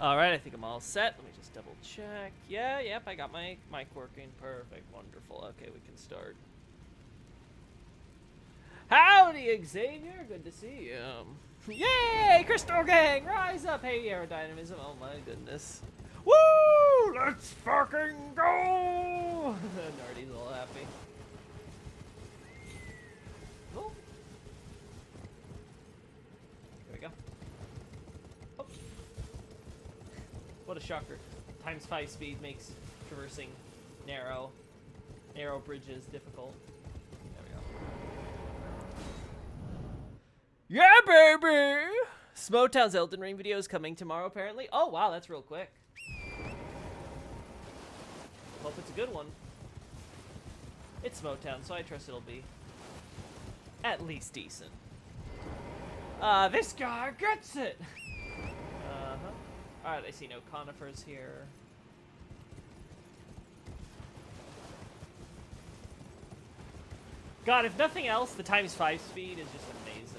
Alright, I think I'm all set. Let me just double check. Yeah, yep, I got my mic working. Perfect, wonderful. Okay, we can start. Howdy, Xavier! Good to see you. Yay! Crystal Gang! Rise up! Hey, aerodynamism. Oh my goodness. Woo! Let's fucking go! Nardy's all happy. Oh. There we go. Oh. What a shocker. Times 5 speed makes traversing narrow bridges difficult. Yeah, baby! Smotown's Elden Ring video is coming tomorrow, apparently. Oh, wow, that's real quick. Hope it's a good one. It's Smotown, so I trust it'll be at least decent. This guy gets it! Alright, I see no conifers here. God, if nothing else, the times 5 speed is just amazing.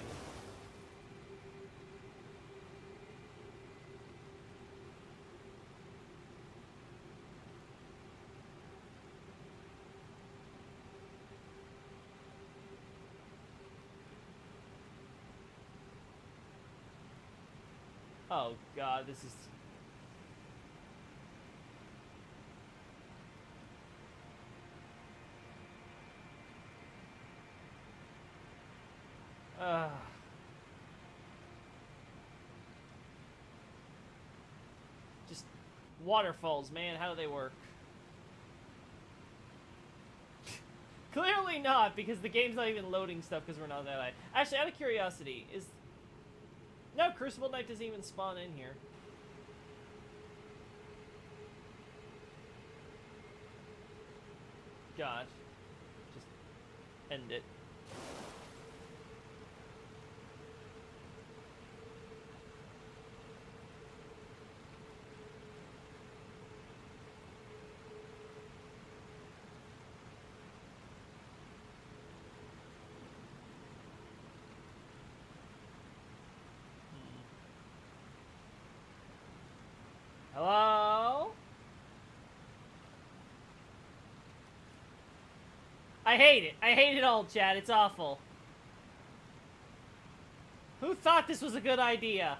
Oh God, this is... Just waterfalls, man. How do they work? Clearly not, because the game's not even loading stuff because we're not that high. Actually, out of curiosity, is... No, Crucible Knight doesn't even spawn in here. God. Just end it. Hello? I hate it. I hate it all, chat. It's awful. Who thought this was a good idea?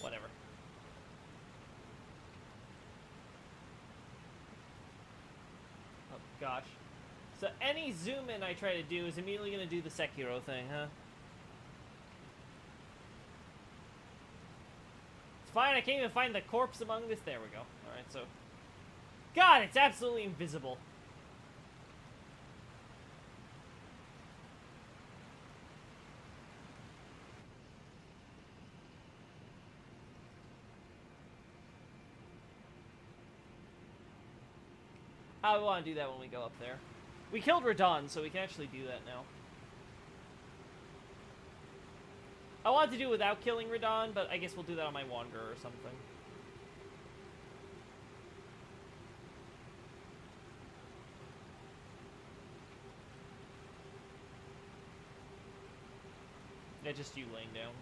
Whatever. Oh, gosh. So any zoom in I try to do is immediately going to do the Sekiro thing, huh? It's fine, I can't even find the corpse among this. There we go. Alright, so... God, it's absolutely invisible. I want to do that when we go up there. We killed Radon, so we can actually do that now. I wanted to do it without killing Radon, but I guess we'll do that on my Wanderer or something. Yeah, just you laying down.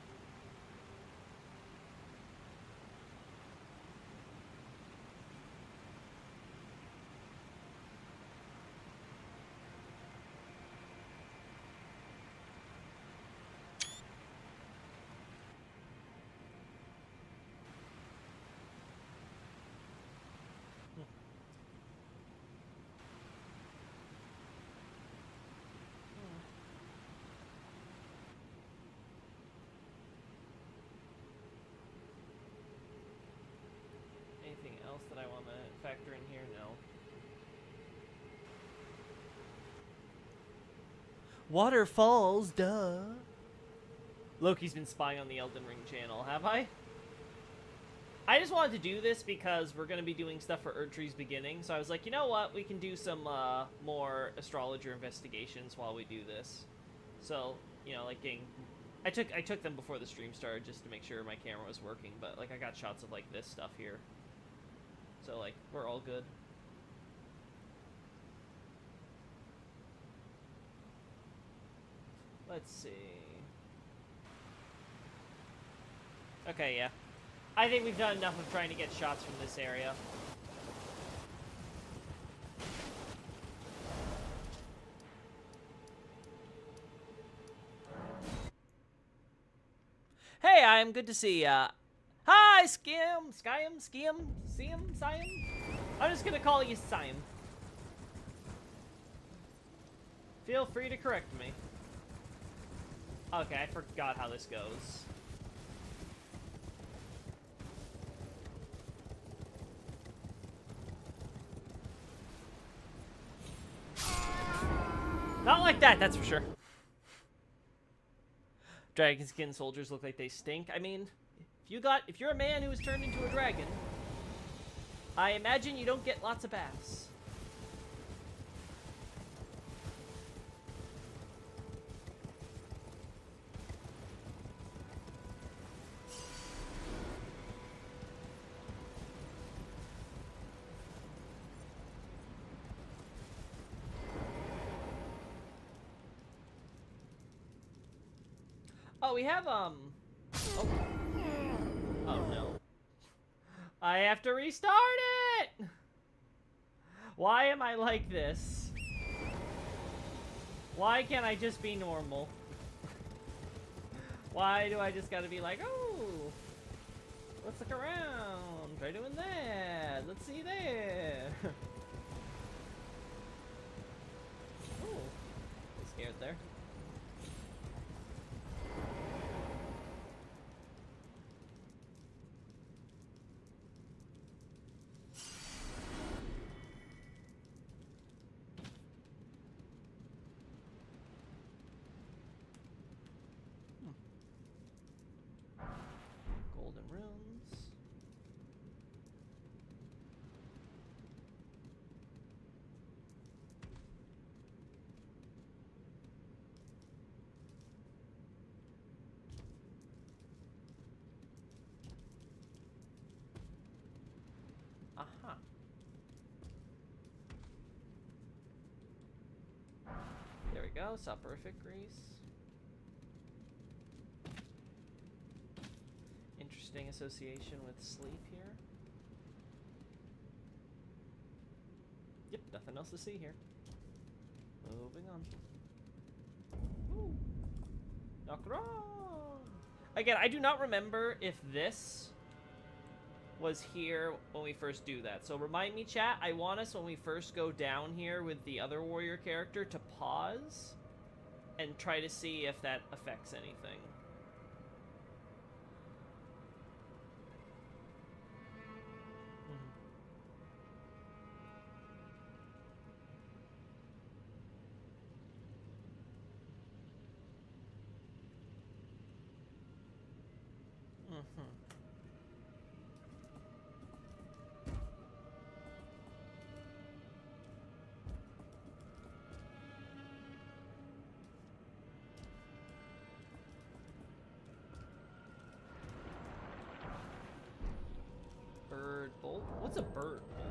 Anything else that I want to factor in here? No. Waterfalls, duh. Loki's been spying on the Elden Ring channel, have I? I just wanted to do this because we're going to be doing stuff for Erdtree's beginning, so I was like, you know what, we can do some more astrologer investigations while we do this. So, you know, like getting... I took them before the stream started just to make sure my camera was working, but like I got shots of like this stuff here. So like, we're all good. Let's see. Okay, yeah. I think we've done enough of trying to get shots from this area. Hey, I'm good to see ya. Hi, Skim, Siam? I'm just gonna call you Siam. Feel free to correct me. Okay, I forgot how this goes. Not like that, that's for sure. Dragon skin soldiers look like they stink. I mean, if you're a man who was turned into a dragon, I imagine you don't get lots of baths. Oh, we have, Oh. Oh, no. I have to restart it! Why am I like this? Why can't I just be normal? Why do I just gotta be like, oh, let's look around, try doing that, let's see there. Oh, I'm scared there. Golden runes. Aha. There we go, soporific grease. Interesting association with sleep here. Yep, nothing else to see here. Moving on. Ooh. Knock it on. Again, I do not remember if this was here when we first do that. So remind me, chat, I want us when we first go down here with the other warrior character to pause and try to see if that affects anything. Bird bolt? What's a bird bolt?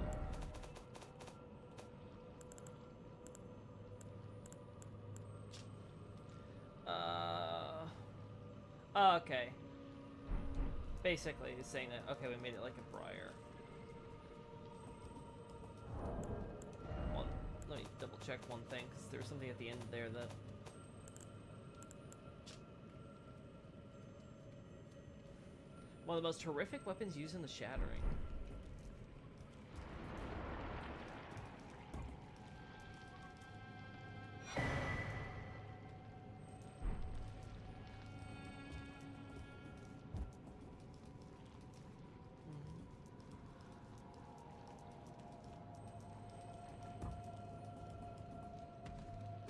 Okay. Basically, it's saying that, okay, we made it like a briar. Let me double check one thing, because there was something at the end there that... One of the most horrific weapons used in the Shattering.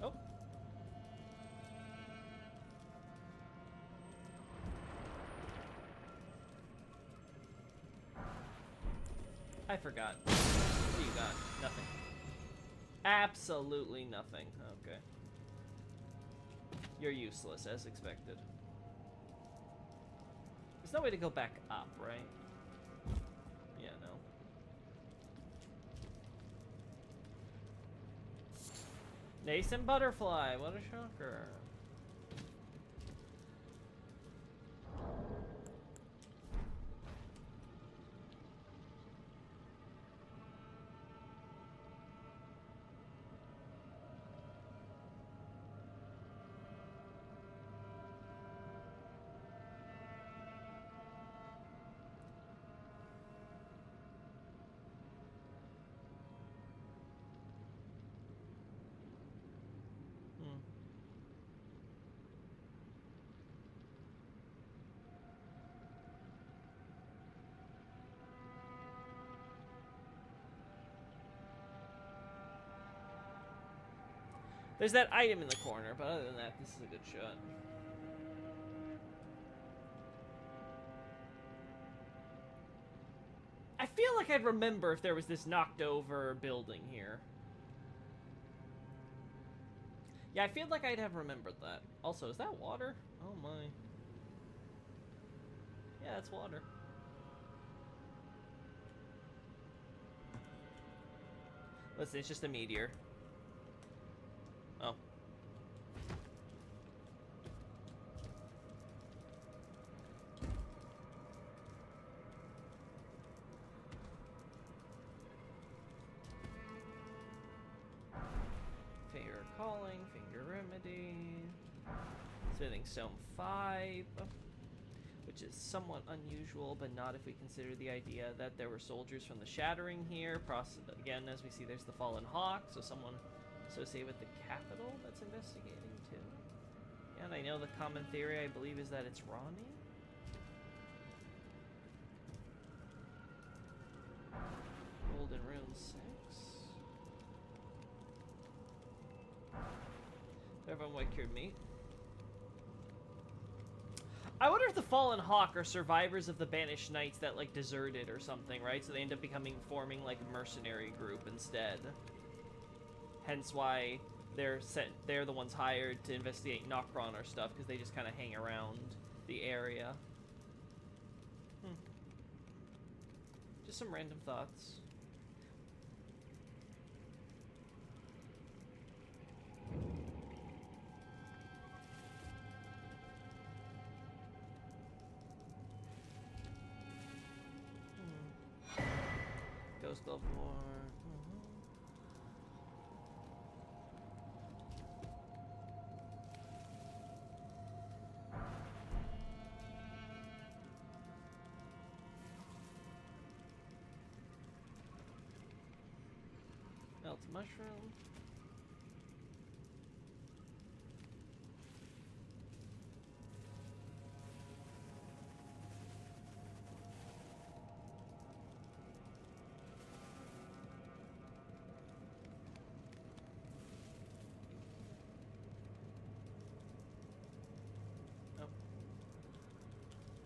Oh. I forgot. What do you got? Nothing. Absolutely nothing. Okay. You're useless, as expected. There's no way to go back up, right? Yeah, no. Nascent butterfly, what a shocker. There's that item in the corner, but other than that, this is a good shot. I feel like I'd remember if there was this knocked over building here. Yeah, I feel like I'd have remembered that. Also, is that water? Oh my. Yeah, that's water. Listen, it's just a meteor. Oh. Finger calling, finger remedy. Smithing stone 5. Which is somewhat unusual, but not if we consider the idea that there were soldiers from the Shattering here. Again, as we see, there's the Fallen Hawk, so someone associated with the capital that's investigating too. And I know the common theory, I believe, is that it's Ronnie. Golden Rune 6. Everyone white cured meat. I wonder if the Fallen Hawk are survivors of the Banished Knights that, like, deserted or something, right? So they end up forming, like, a mercenary group instead. Hence why they're the ones hired to investigate Nokron or stuff, because they just kind of hang around the area. Just some random thoughts. Ghost Glove War. Melt mushroom.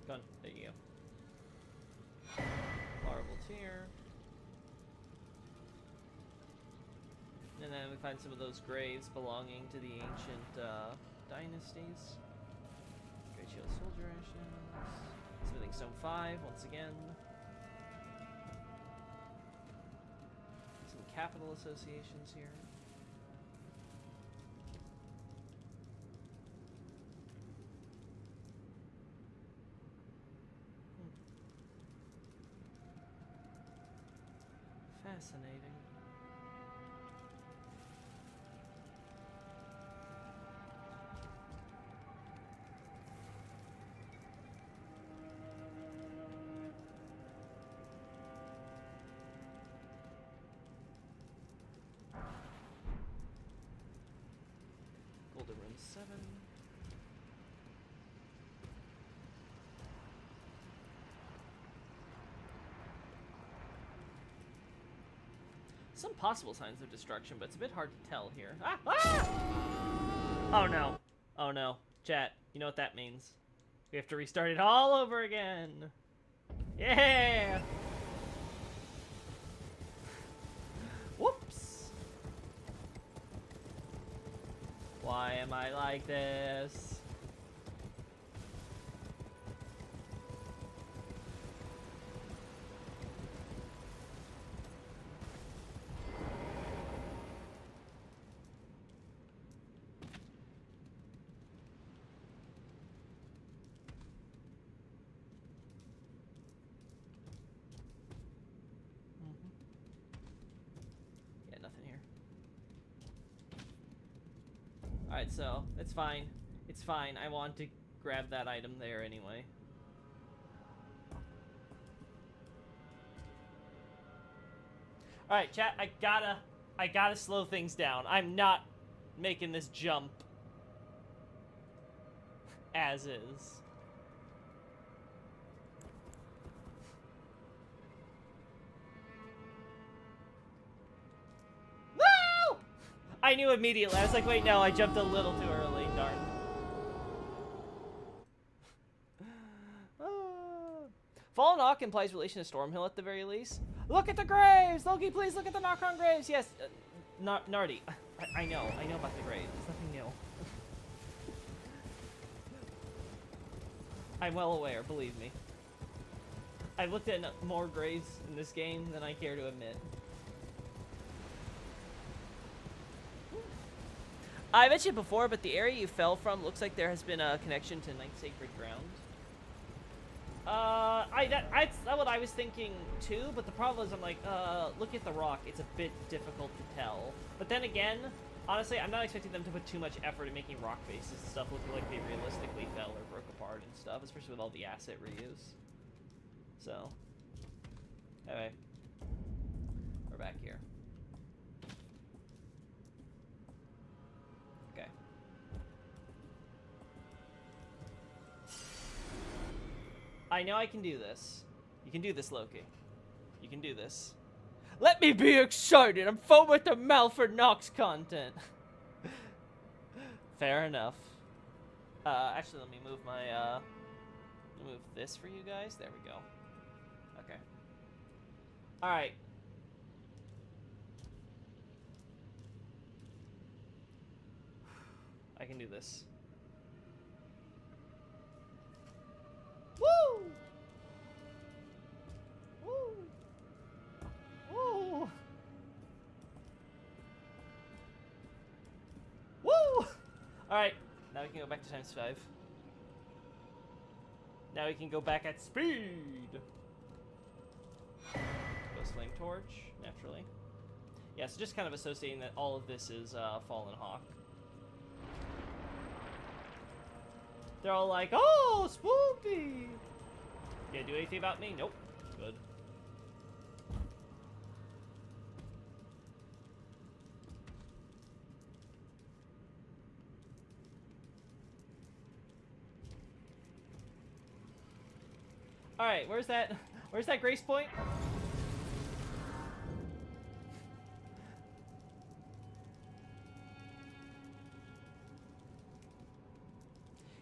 Gun. There you go. Larval Tear. And then we find some of those graves belonging to the ancient dynasties. Great Shield Soldier Ashes. Smithing Stone 5, once again. Some capital associations here. Fascinating. Golden Rune 7. Some possible signs of destruction, but it's a bit hard to tell here. Ah! Ah! Oh no. Oh no. Chat, you know what that means. We have to restart it all over again. Yeah! Why am I like this? Yeah, nothing here. Alright, so, it's fine. It's fine. I want to grab that item there anyway. Alright, chat, I gotta slow things down. I'm not making this jump as is. No! I knew immediately. I was like, wait, no, I jumped a little too early. Darn. Fallen Hawk implies relation to Stormhill at the very least. Look at the graves! Loki, please look at the knock-on graves! Yes, Nardi. I know about the graves. It's nothing new. I'm well aware, believe me. I've looked at more graves in this game than I care to admit. I mentioned before, but the area you fell from looks like there has been a connection to Night Sacred Ground. That's what I was thinking too, but the problem is I'm like, look at the rock, it's a bit difficult to tell. But then again, honestly, I'm not expecting them to put too much effort in making rock faces and stuff look like they realistically fell or broke apart and stuff, especially with all the asset reuse. So, anyway, we're back here. Okay. I know I can do this. You can do this, Loki. You can do this. Let me be excited! I'm foaming at the mouth for Nox content. Fair enough. Actually, let me move my, move this for you guys. There we go. Okay. Alright. I can do this. Woo! Woo! Woo! Woo! Alright, now we can go back to ×5. Now we can go back at speed! Ghost Flame Torch, naturally. Yeah, so just kind of associating that all of this is Fallen Hawk. They're all like, oh, Spoopy! You gonna do anything about me? Nope. Good. Alright, where's that grace point?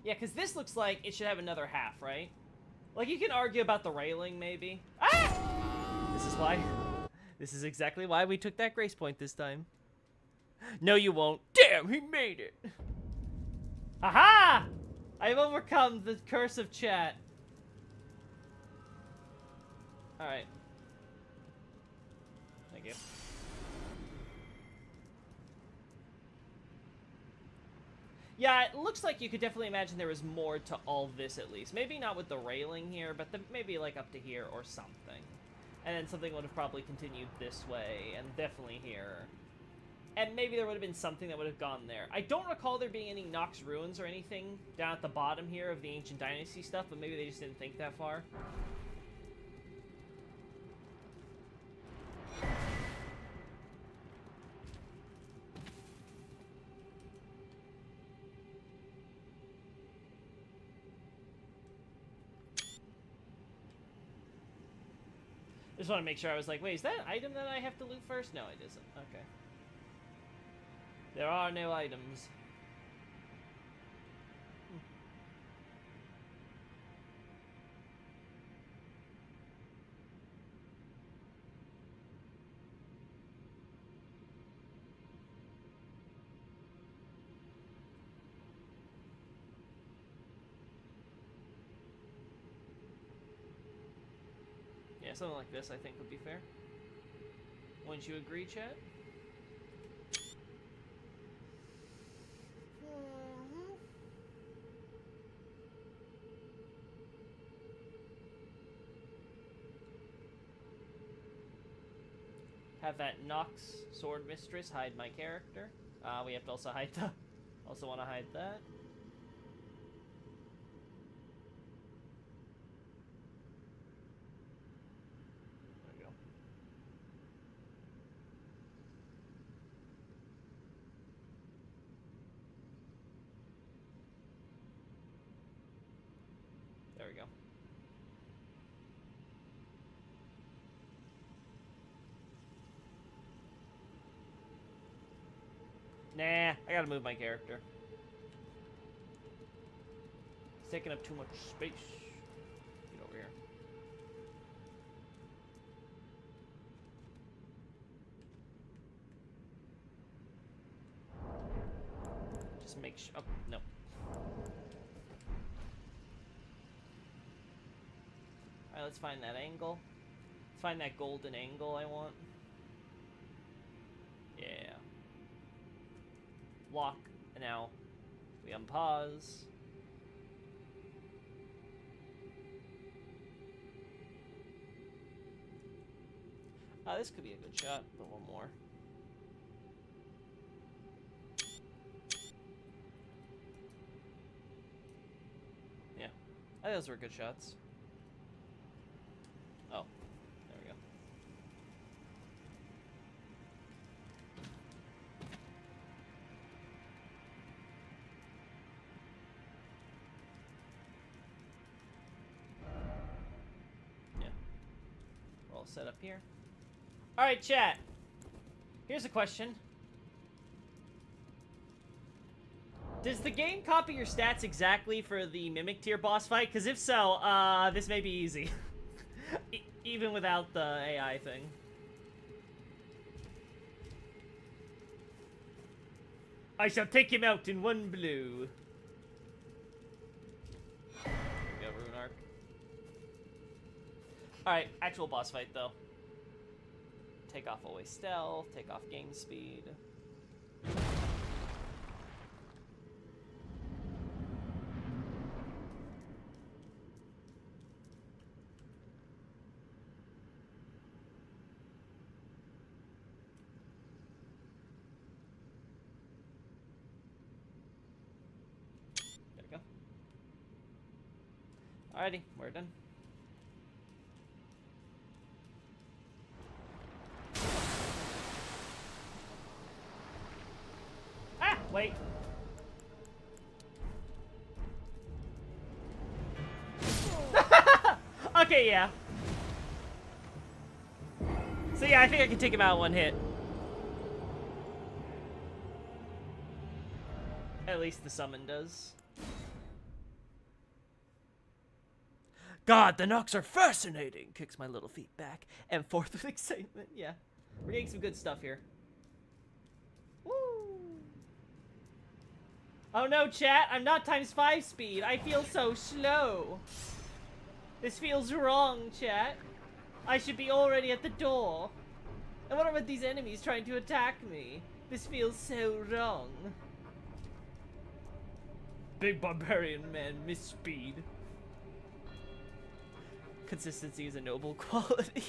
Yeah, because this looks like it should have another half, right? Like, you can argue about the railing, maybe. Ah! This is why. This is exactly why we took that grace point this time. No, you won't. Damn, he made it. Aha! I've overcome the curse of chat. Alright. Thank you. Yeah, it looks like you could definitely imagine there was more to all this at least. Maybe not with the railing here, but maybe like up to here or something. And then something would have probably continued this way, and definitely here. And maybe there would have been something that would have gone there. I don't recall there being any Nox ruins or anything down at the bottom here of the Ancient Dynasty stuff, but maybe they just didn't think that far. Just want to make sure. I was like, wait, is that an item that I have to loot first? No, it isn't. Okay. There are no items. Yeah, something like this I think would be fair. Wouldn't you agree, chat? Have that Nox Sword Mistress hide my character. We have to also hide the... Also want to hide that. There we go. There we go. Nah, I gotta move my character. It's taking up too much space. Get over here. Just make sure. Oh, no. Alright, let's find that angle. Let's find that golden angle I want. Yeah. Lock. And now we unpause. This could be a good shot, but one more. Yeah. I think those were good shots. Oh. There we go. Yeah. We're all set up here. Alright, chat. Here's a question. Does the game copy your stats exactly for the Mimic tier boss fight? Because if so, this may be easy. Even without the AI thing. I shall take him out in one blow. Go, Rune Arc. Alright, actual boss fight, though. Take off always stealth, take off game speed. There we go. Alrighty, we're done. Wait. Okay, yeah. So yeah, I think I can take him out in one hit. At least the summon does. God, the Nox are fascinating! Kicks my little feet back and forth with excitement. Yeah. We're getting some good stuff here. Woo! Oh no, chat, I'm not ×5 speed. I feel so slow. This feels wrong, chat. I should be already at the door. And what about these enemies trying to attack me? This feels so wrong. Big barbarian man, miss speed. Consistency is a noble quality.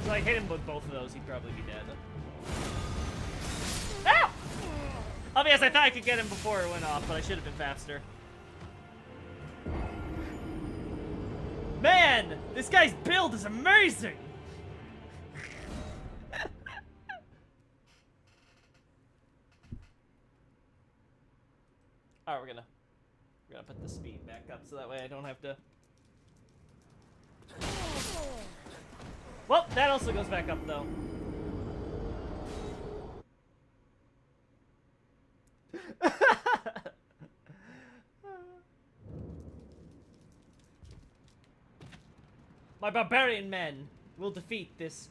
So I hit him with both of those, he'd probably be dead. Ow! Oh yes, I thought I could get him before it went off, but I should have been faster. Man, this guy's build is amazing! Alright, we're gonna put the speed back up so that way I don't have to... Well, that also goes back up though. My barbarian men will defeat this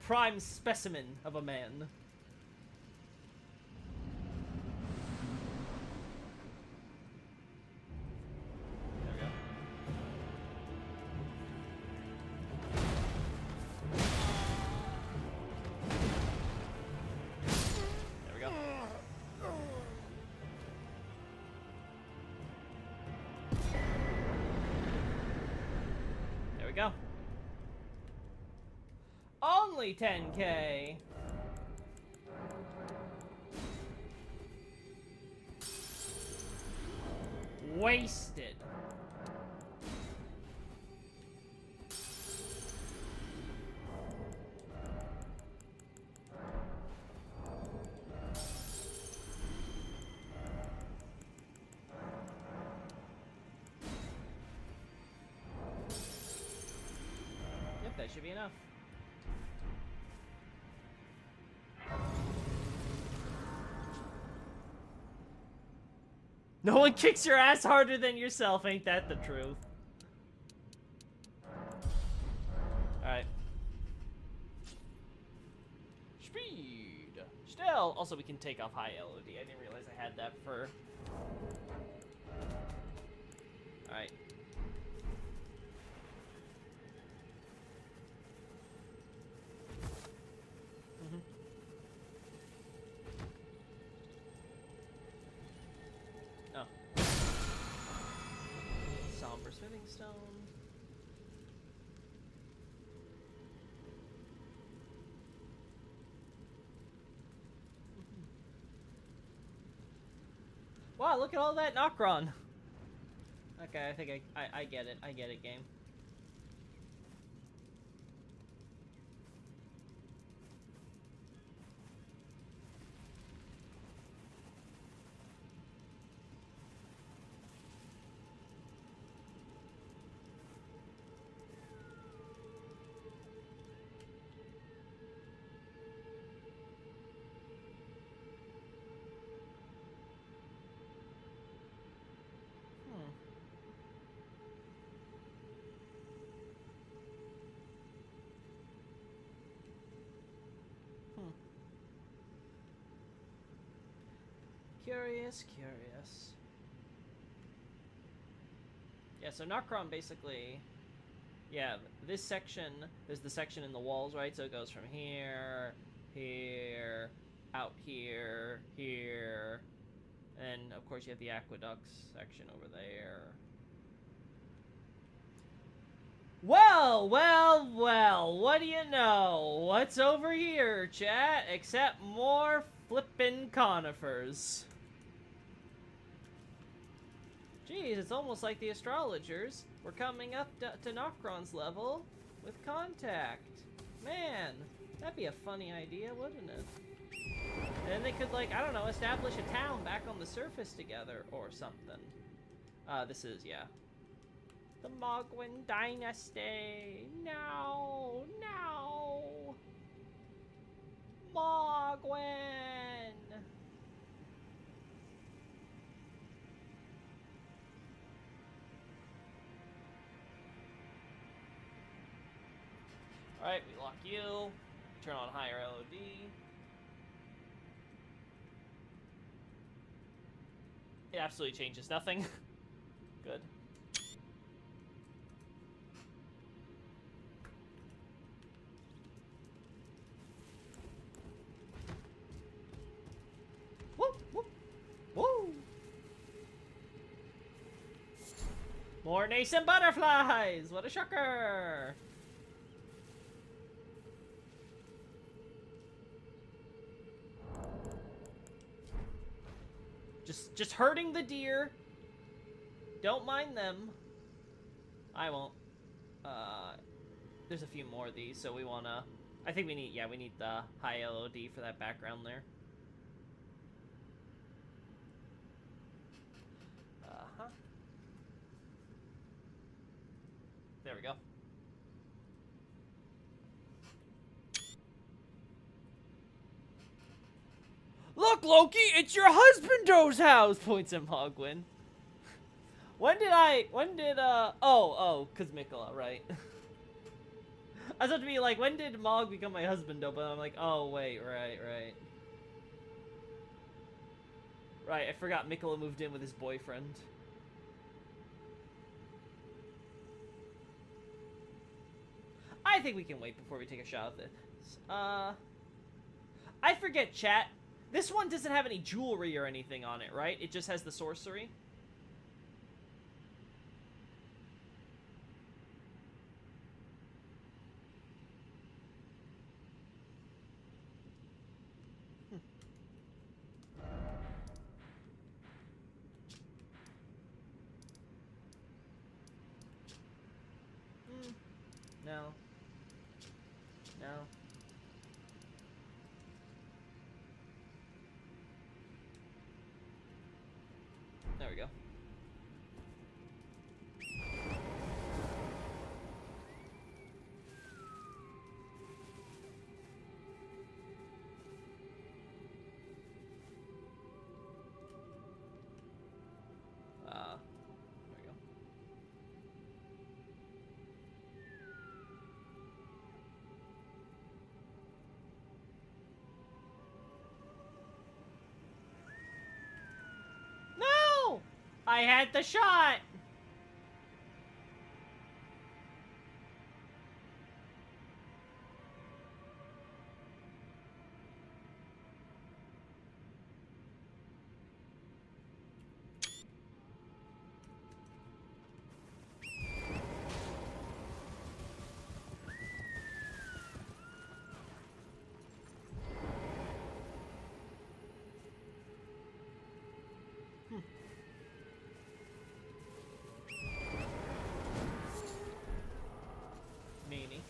prime specimen of a man. There we go. There we go. Only 10K. Wasted. Yep, that should be enough. No one kicks your ass harder than yourself, ain't that the truth? Alright. Speed! Still, also we can take off high LOD. I didn't realize I had that for... Alright. Somber smithing stone. Wow, look at all that Nokron. Okay, I think I get it. I get it, game. Curious. Yeah, so Nokron basically... Yeah, this section, there's the section in the walls, right? So it goes from here, here, out here, here, and of course you have the aqueducts section over there. Well, what do you know? What's over here, chat? Except more flippin' conifers. Jeez, it's almost like the astrologers. We're coming up to Nokron's level with contact. Man, that'd be a funny idea, wouldn't it? And then they could, like, I don't know, establish a town back on the surface together or something. This is, yeah. The Mogwin Dynasty. No. Mogwin. Alright, we lock you. Turn on higher LOD. It absolutely changes nothing. Good. Woo! More nascent butterflies! What a shocker! Just hurting the deer. Don't mind them. I won't. There's a few more of these, so we wanna... I think we need, yeah, we need the high LOD for that background there. There we go. Look, Loki, it's your husbando's house, points at Mogwin. When did, oh, cause Mikola, right. I was about to be like, when did Mog become my husband, though? But I'm like, oh, wait, right. Right, I forgot Mikola moved in with his boyfriend. I think we can wait before we take a shot at this. I forget, chat. This one doesn't have any jewelry or anything on it, right? It just has the sorcery. No. No. There we go. There we go. No! I had the shot! Meanie.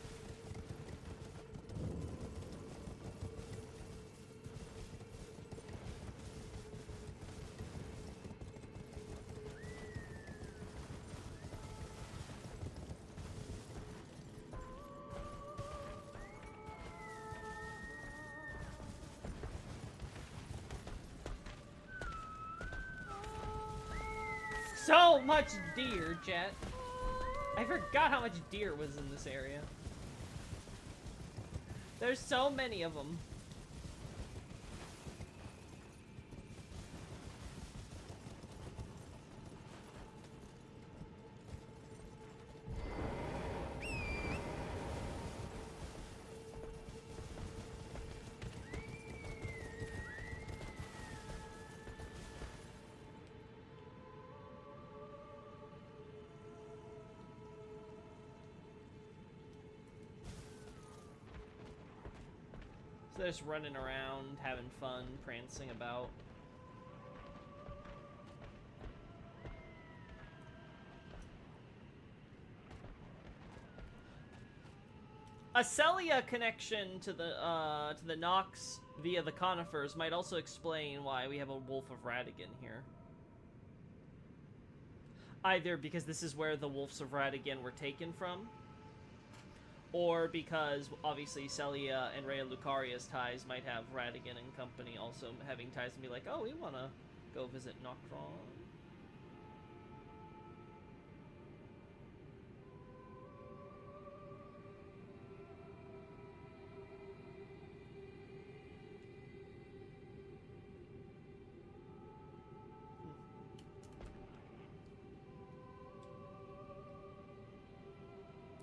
So much deer, chat. I forgot how much deer was in this area. There's so many of them. So they're just running around, having fun, prancing about. A Celia connection to the Nox via the conifers might also explain why we have a Wolf of Radigan here. Either because this is where the Wolves of Radigan were taken from, or because obviously Celia and Rhea Lucaria's ties might have Radigan and company also having ties and be like, oh, we want to go visit Noctron.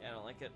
Yeah, I don't like it.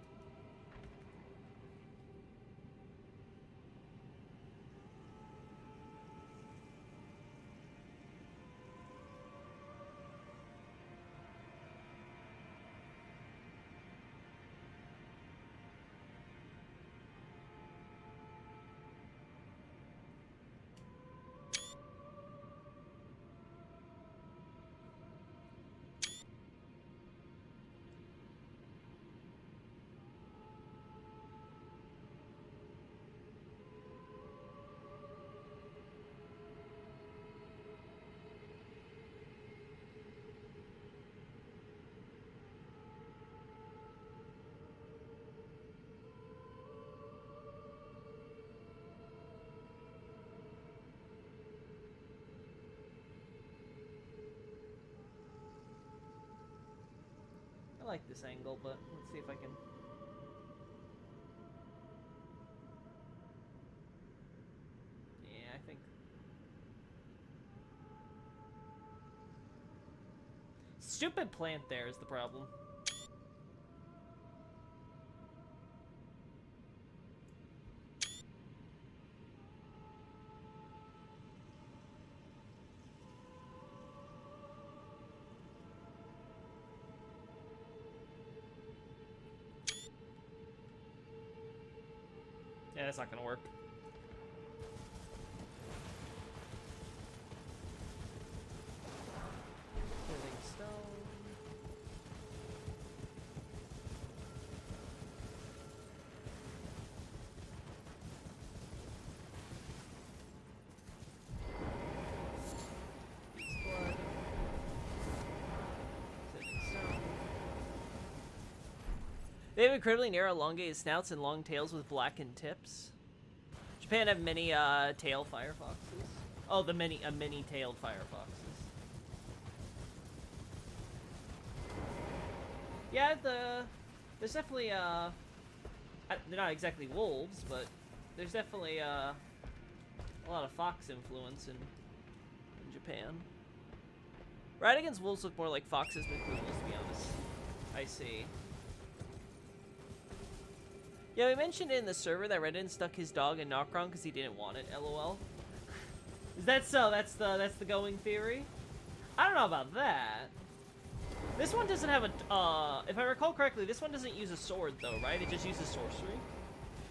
I like this angle, but let's see if I can... stupid plant there is the problem. Yeah, that's not gonna work. They have incredibly narrow, elongated snouts and long tails with blackened tips. Japan have many tail firefoxes. Oh, the many-tailed firefoxes. Yeah, there's definitely they're not exactly wolves, but there's definitely a lot of fox influence in Japan. Radigan's wolves look more like foxes than poodles, to be honest. I see. Yeah, we mentioned in the server that Redden stuck his dog in Nocron because he didn't want it. LOL. Is that so? That's the going theory. I don't know about that. This one doesn't have a. If I recall correctly, this one doesn't use a sword though, right? It just uses sorcery.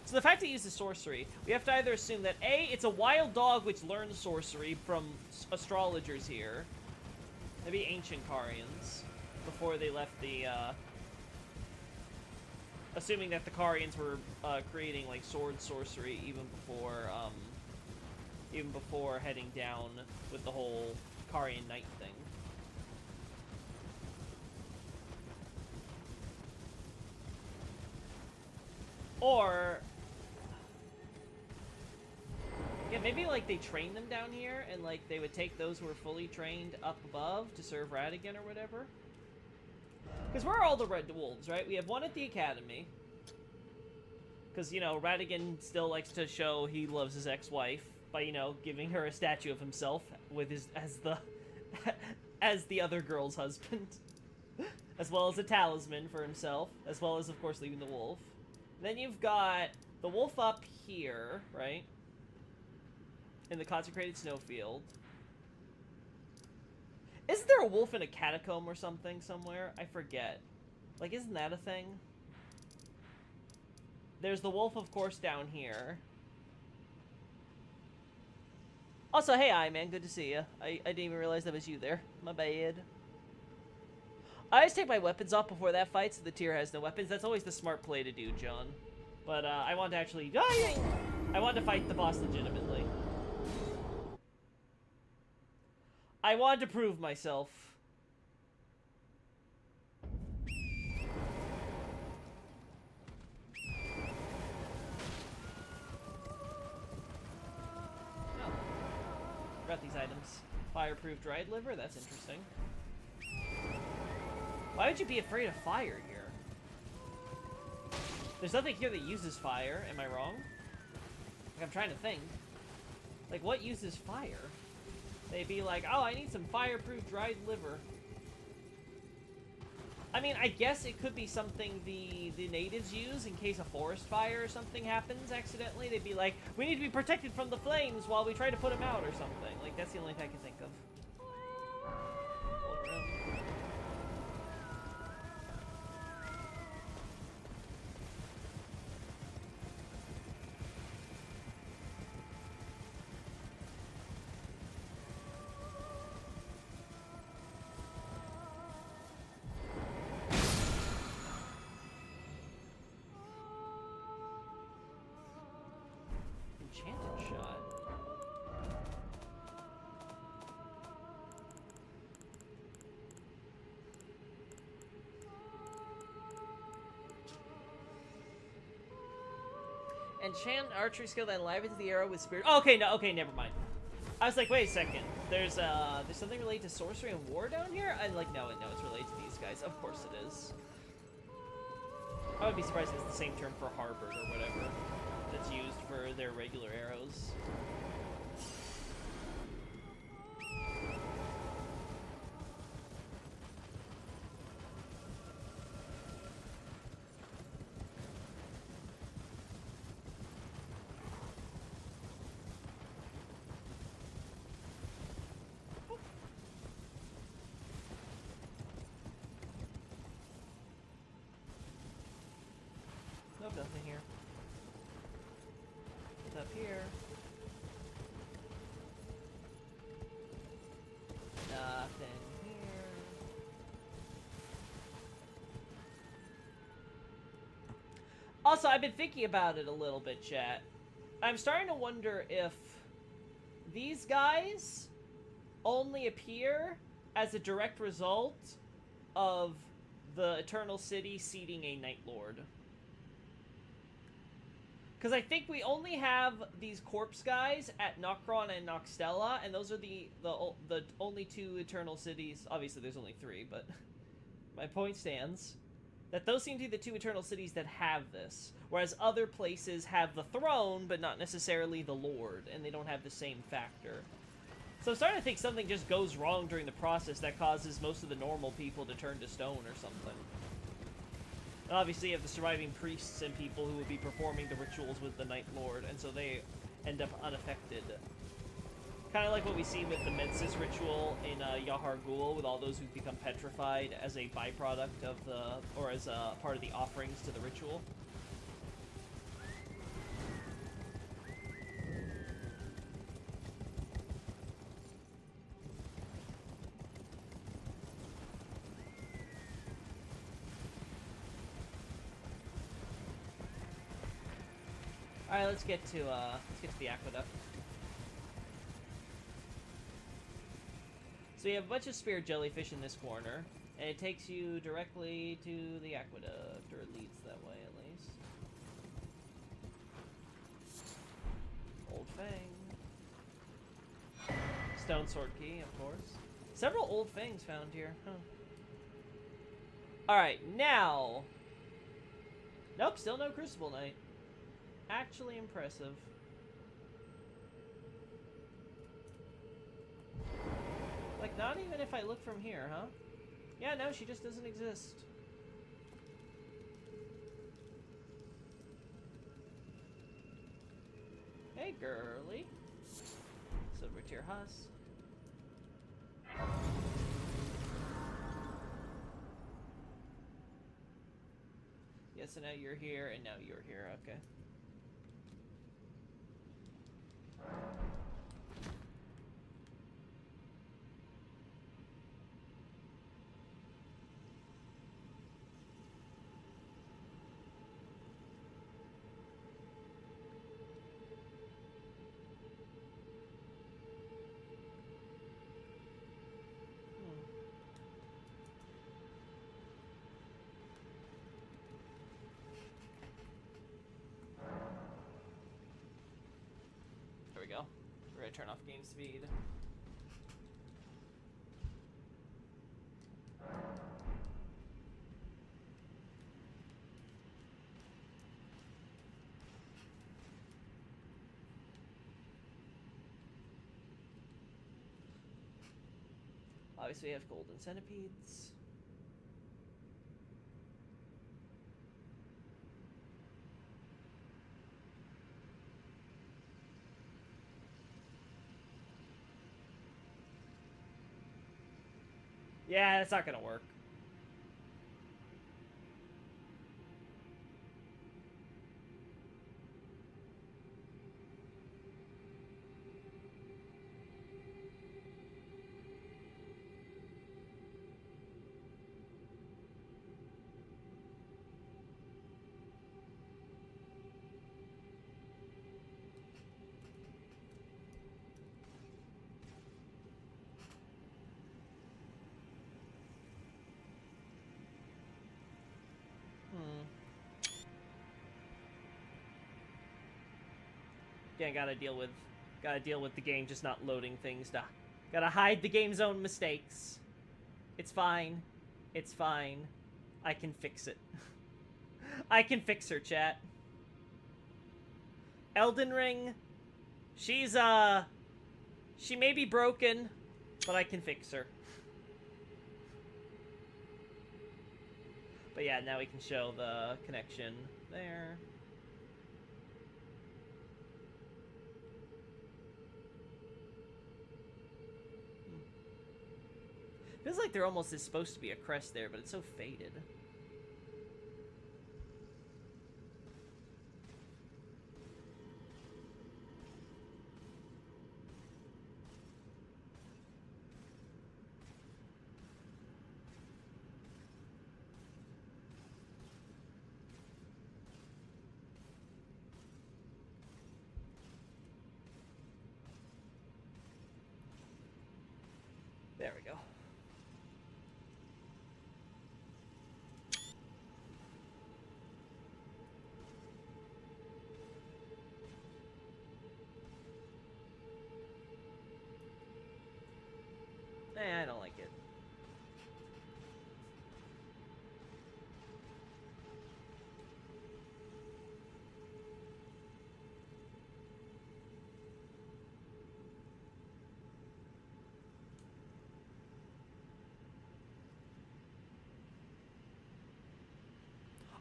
So the fact it uses sorcery, we have to either assume that A, it's a wild dog which learned sorcery from astrologers here, maybe ancient Carians, before they left the. Assuming that the Carians were creating like sword sorcery even before heading down with the whole Carian knight thing. Or yeah, maybe like they train them down here and like they would take those who were fully trained up above to serve Radigan or whatever. Because where are all the Red Wolves, right? We have one at the Academy. Because, you know, Radigan still likes to show he loves his ex-wife by, you know, giving her a statue of himself with his as the other girl's husband. As well as a talisman for himself. As well as, of course, leaving the wolf. And then you've got the wolf up here, right? In the consecrated snowfield. Isn't there a wolf in a catacomb or something somewhere? I forget. Like, isn't that a thing? There's the wolf, of course, down here. Also, hey, man, good to see you. I didn't even realize that was you there. My bad. I always take my weapons off before that fight, so the tier has no weapons. That's always the smart play to do, John. But, I want to actually... I want to fight the boss legitimately. I wanted to prove myself. Oh. Got these items. Fireproof dried liver? That's interesting. Why would you be afraid of fire here? There's nothing here that uses fire. Am I wrong? Like, I'm trying to think. Like, what uses fire? They'd be like, oh, I need some fireproof dried liver. I mean, I guess it could be something the natives use in case a forest fire or something happens accidentally. They'd be like, we need to be protected from the flames while we try to put them out or something. Like, that's the only thing I can think of. Hold around. Enchanted shot. Enchant archery skill that enlivens the arrow with spirit. Oh, okay, no, okay, never mind. I was like, wait a second. There's something related to sorcery and war down here? I'm like, no, it's related to these guys. Of course it is. I would be surprised if it's the same term for harbored or whatever that's used for their regular arrows. here. Nothing here. Also, I've been thinking about it a little bit, chat. I'm starting to wonder if these guys only appear as a direct result of the Eternal City seating a Night Lord. Because I think we only have these corpse guys at Nokron and Noxtella, and those are the only two Eternal Cities. Obviously, there's only three, but my point stands. That those seem to be the two Eternal Cities that have this. Whereas other places have the throne, but not necessarily the Lord, and they don't have the same factor. So I'm starting to think something just goes wrong during the process that causes most of the normal people to turn to stone or something. And obviously you have the surviving priests and people who would be performing the rituals with the Night Lord, and so they end up unaffected. Kind of like what we see with the Mensis ritual in Yahar Ghul, with all those who've become petrified as a byproduct of the, or as a part of the offerings to the ritual. Alright, let's get to the aqueduct. So you have a bunch of spear jellyfish in this corner, and it takes you directly to the aqueduct, or it leads that way at least. Old Fang. Stone sword key, of course. Several old fangs found here, huh? Alright, now... Nope, still no Crucible Knight. Actually impressive. Like, not even if I look from here, huh? Yeah, no, she just doesn't exist. Hey, girly. Silver tier husk. Yeah, so now you're here, and now you're here, okay. There we go. We're gonna turn off game speed. Obviously we have golden centipedes. Yeah, that's not gonna work. Again, gotta deal with the game just not loading things. Gotta hide the game's own mistakes. It's fine. It's fine. I can fix it. I can fix her, chat. Elden Ring, she's she may be broken, but I can fix her. But yeah, now we can show the connection there. Feels like there almost is supposed to be a crest there, but it's so faded.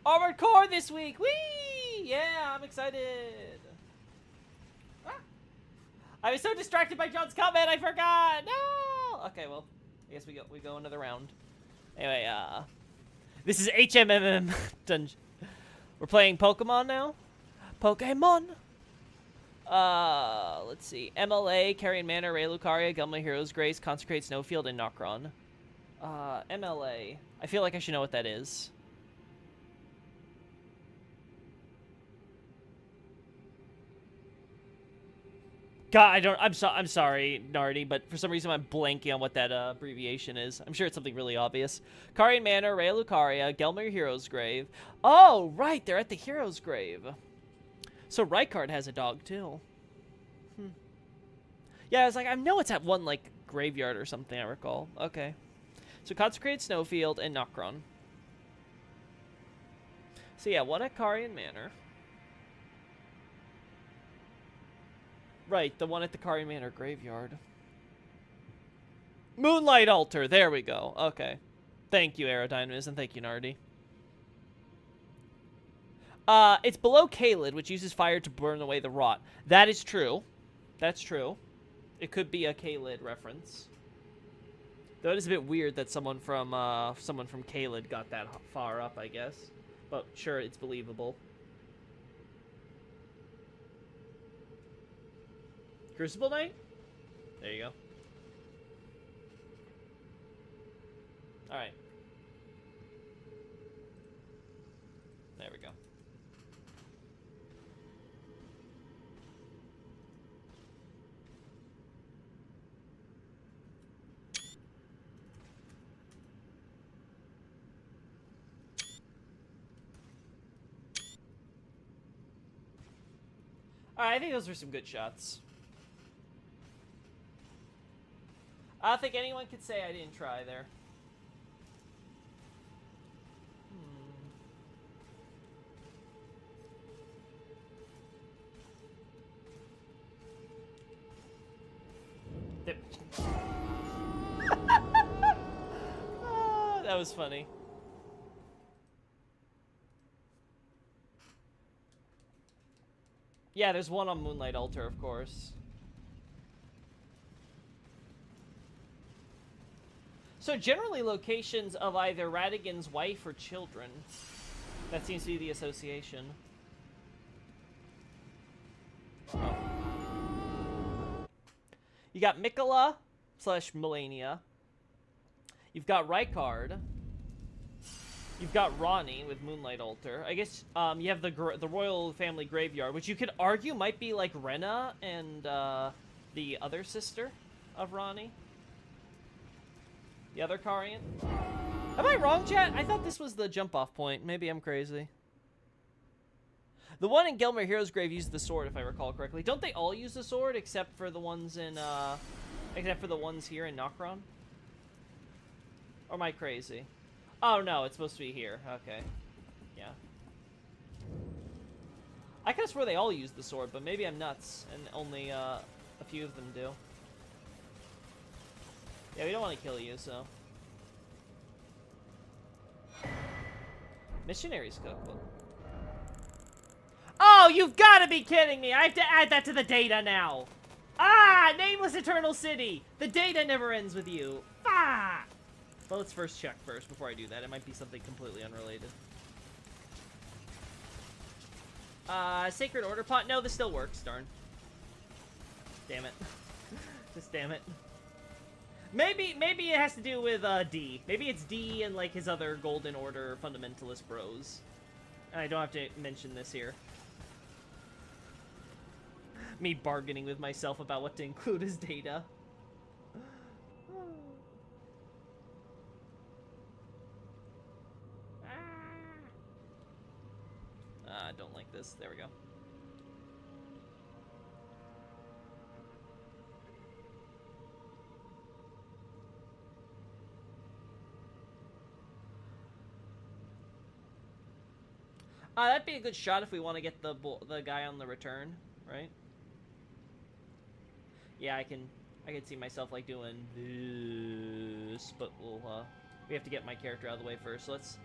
Armored Core this week. Whee! Yeah, I'm excited. Ah. I was so distracted by John's comment, I forgot. No. Okay, well, I guess we go another round. Anyway, this is HMMM Dungeon. We're playing Pokemon now. Pokemon. Let's see. MLA, Carrion Manor, Ray Lucaria, Gelma Heroes Grace, Consecrate Snowfield, and Nocron. MLA. I feel like I should know what that is. God, I'm sorry, Nardi, but for some reason I'm blanking on what that abbreviation is. I'm sure it's something really obvious. Carrion Manor, Ray Lucaria, Gelmir Hero's Grave. Oh, right, they're at the Hero's Grave. So Rykard has a dog too. Yeah, I was like, I know it's at one like graveyard or something. I recall. Okay, so Consecrated Snowfield and Nocron. So yeah, one at Carrion Manor. Right, the one at the Carrion Manor graveyard. Moonlight Altar, there we go. Okay. Thank you, Aerodynamism, and thank you, Nardi. It's below Caelid, which uses fire to burn away the rot. That is true. That's true. It could be a Caelid reference. Though it is a bit weird that someone from Caelid got that far up, I guess. But sure, it's believable. Crucible Knight? There you go. Alright. There we go. Alright, I think those were some good shots. I don't think anyone could say I didn't try there. Oh, that was funny. Yeah, there's one on Moonlight Altar, of course. So generally locations of either Radigan's wife or children. That seems to be the association. Oh. You got Mikola / Melania. You've got Rykard. You've got Ronnie with Moonlight Altar. I guess you have the royal family graveyard, which you could argue might be like Rena and the other sister of Ronnie. The other Carian. Am I wrong, chat? I thought this was the jump-off point. Maybe I'm crazy. The one in Gelmir Hero's Grave used the sword, if I recall correctly. Don't they all use the sword except for the ones in except for the ones here in Nocron? Or am I crazy? Oh no, it's supposed to be here. Okay. Yeah. I could have swore they all use the sword, but maybe I'm nuts and only a few of them do. Yeah, we don't want to kill you, so. Missionary's Cookbook. Oh, you've got to be kidding me! I have to add that to the data now! Ah! Nameless Eternal City! The data never ends with you. Ah! Well, let's first check before I do that. It might be something completely unrelated. Sacred Order Pot? No, this still works, darn. Damn it. Just damn it. Maybe it has to do with D. Maybe it's D and like his other Golden Order fundamentalist bros. And I don't have to mention this here. Me bargaining with myself about what to include as data. I don't like this. There we go. That'd be a good shot if we want to get the guy on the return, right? Yeah, I can see myself like doing this, but we have to get my character out of the way first. So let's.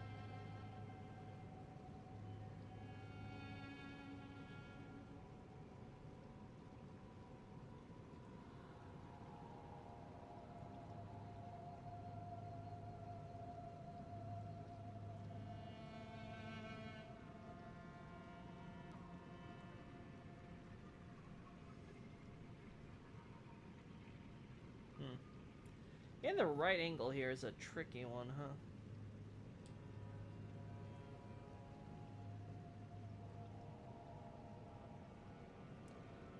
And the right angle here is a tricky one, huh?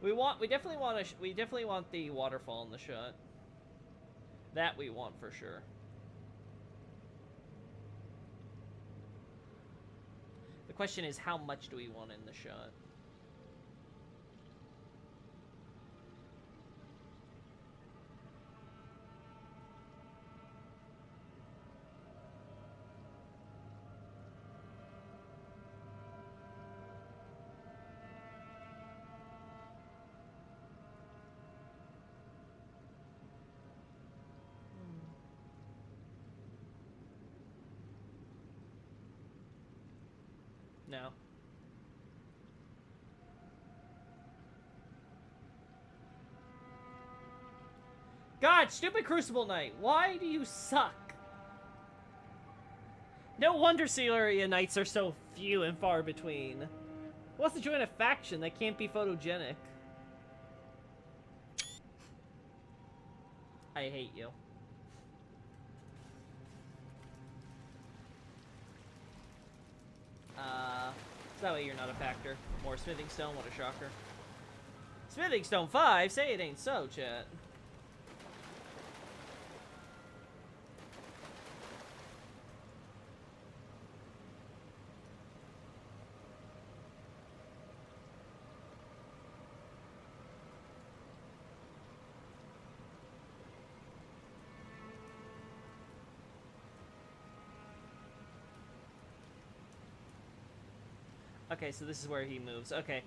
We definitely want the waterfall in the shot. That we want for sure. The question is, how much do we want in the shot? No. God, stupid Crucible Knight, why do you suck? No wonder Celeria Knights are so few and far between. Who wants to join a faction that can't be photogenic? I hate you. So that way you're not a factor. More Smithing Stone, what a shocker. Smithing Stone 5? Say it ain't so, chat. Okay, so this is where he moves. Okay.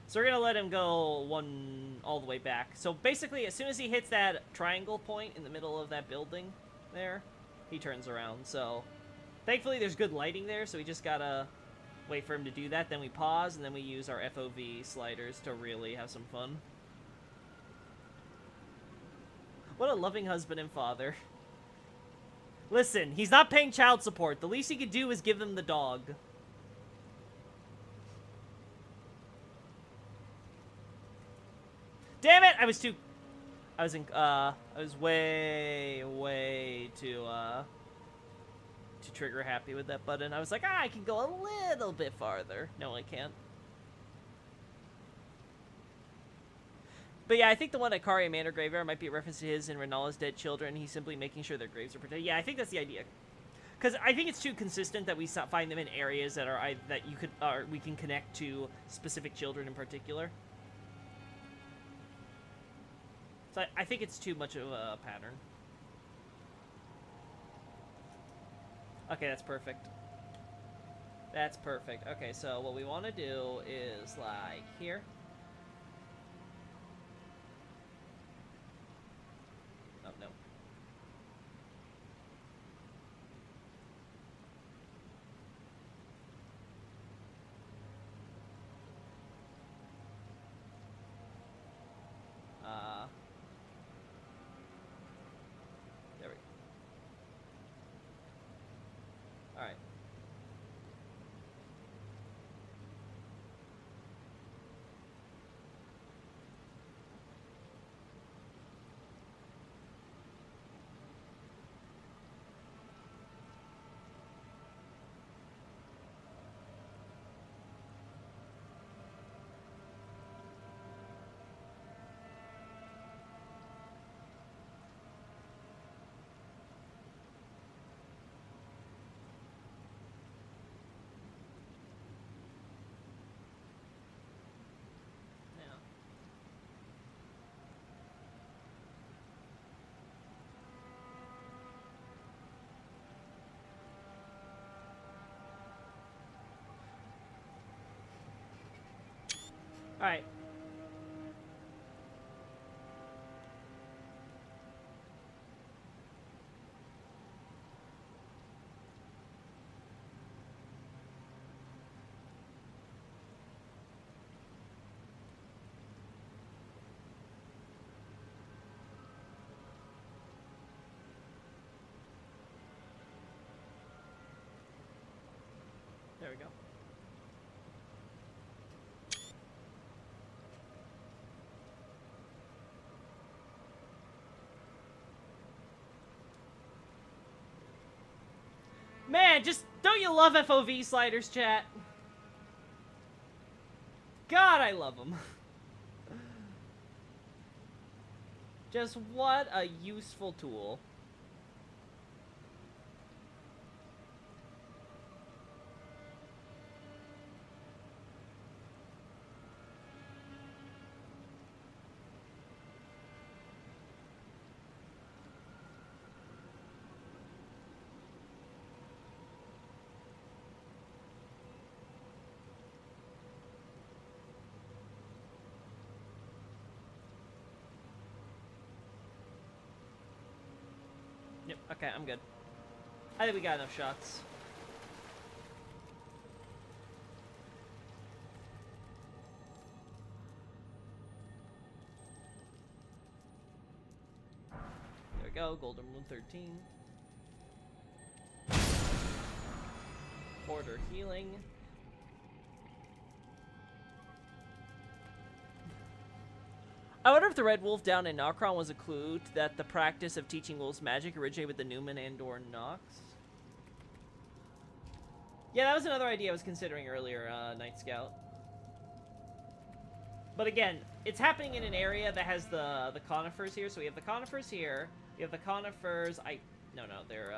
So we're going to let him go one all the way back. So basically, as soon as he hits that triangle point in the middle of that building there, he turns around. So thankfully, there's good lighting there, so we just got to wait for him to do that. Then we pause, and then we use our FOV sliders to really have some fun. What a loving husband and father. Listen, he's not paying child support. The least he could do is give them the dog. Damn it! I was way too trigger happy with that button. I was like, I can go a little bit farther. No, I can't. But yeah, I think the one at Kari Manor Graveyard might be a reference to his and Renala's dead children. He's simply making sure their graves are protected. Yeah, I think that's the idea. Because I think it's too consistent that we find them in areas that are we can connect to specific children in particular. So I think it's too much of a pattern. Okay, that's perfect. That's perfect. Okay, so what we want to do is like here. Oh, no. There we go. All right. All right. There we go. Don't you love FOV sliders, chat? God, I love them. Just what a useful tool. Yep, okay, I'm good. I think we got enough shots. There we go, Golden Rune 13. Order healing. I wonder if the Red Wolf down in Nokron was a clue that the practice of teaching wolves magic originated with the Newman and/or Nox. Yeah, that was another idea I was considering earlier, Night Scout. But again, it's happening in an area that has the conifers here. So we have the conifers here. We have the conifers. No, they're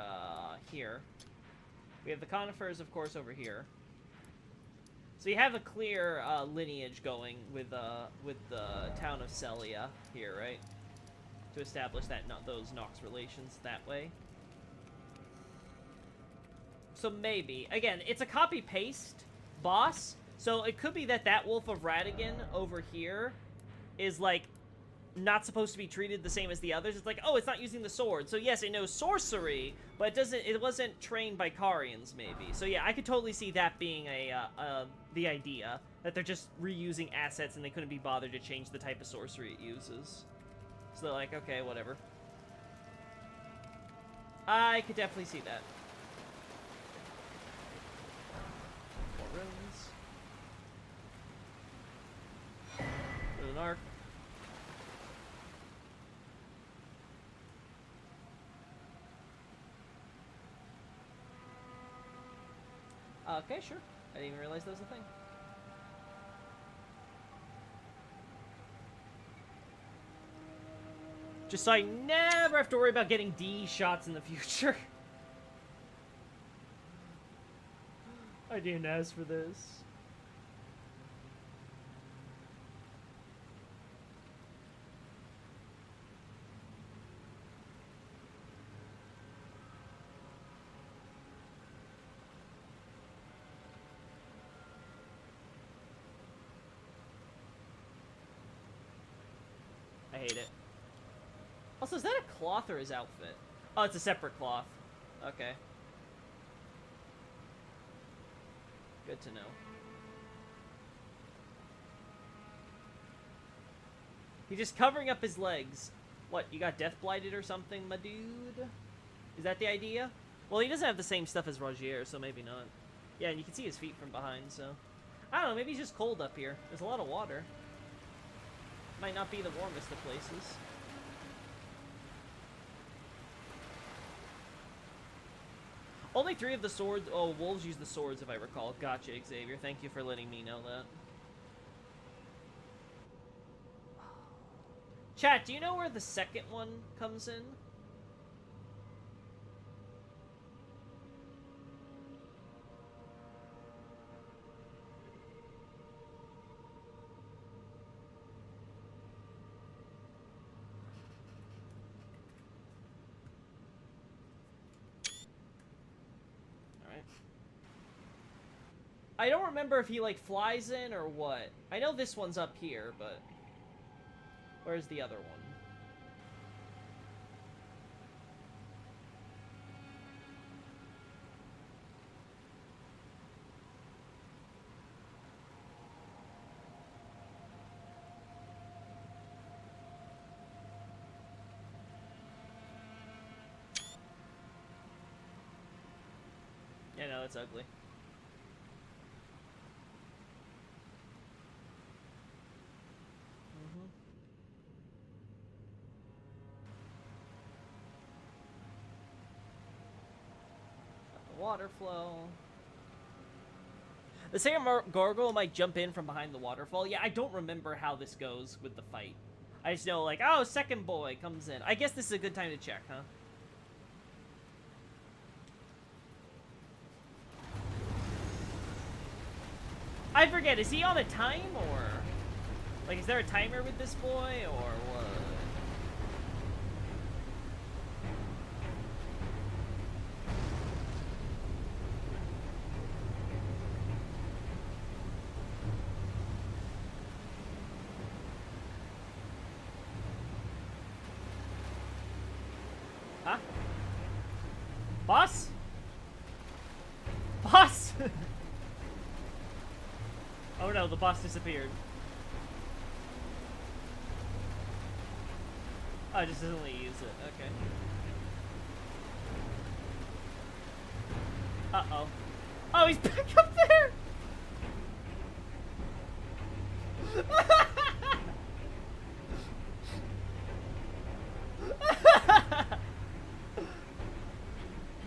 here. We have the conifers, of course, over here. So you have a clear lineage going with the town of Celia here, right? To establish that those Nox relations that way. So maybe again, it's a copy-paste boss, so it could be that Wolf of Radigan over here is like not supposed to be treated the same as the others. It's like, oh, it's not using the sword. So yes, it knows sorcery, but it wasn't trained by Carians, maybe. So yeah, I could totally see that being the idea, that they're just reusing assets and they couldn't be bothered to change the type of sorcery it uses. So they're like, okay, whatever. I could definitely see that. More runes. There's an arc. Okay, sure. I didn't even realize that was a thing. Just so I never have to worry about getting D shots in the future. I didn't ask for this. I hate it. Also, is that a cloth or his outfit? Oh, it's a separate cloth. Okay. Good to know. He's just covering up his legs. What, you got death blighted or something, my dude? Is that the idea? Well, he doesn't have the same stuff as Rogier, so maybe not. Yeah, and you can see his feet from behind, so... I don't know, maybe he's just cold up here. There's a lot of water. Might not be the warmest of places. Only 3 of the swords... Oh, wolves use the swords, if I recall. Gotcha, Xavier. Thank you for letting me know that. Chat, do you know where the second one comes in? I don't remember if he, like, flies in or what. I know this one's up here, but... Where's the other one? Yeah, no, it's ugly. water flow. The second gargoyle might jump in from behind the waterfall. Yeah, I don't remember how this goes with the fight. I just know, like, oh, second boy comes in. I guess this is a good time to check, huh? I forget, is he on a time, or... Like, is there a timer with this boy, or what? Huh? Boss? Boss! Oh no, the boss disappeared. Oh, it just doesn't let you use it. Okay. Uh-oh. Oh, he's back up there!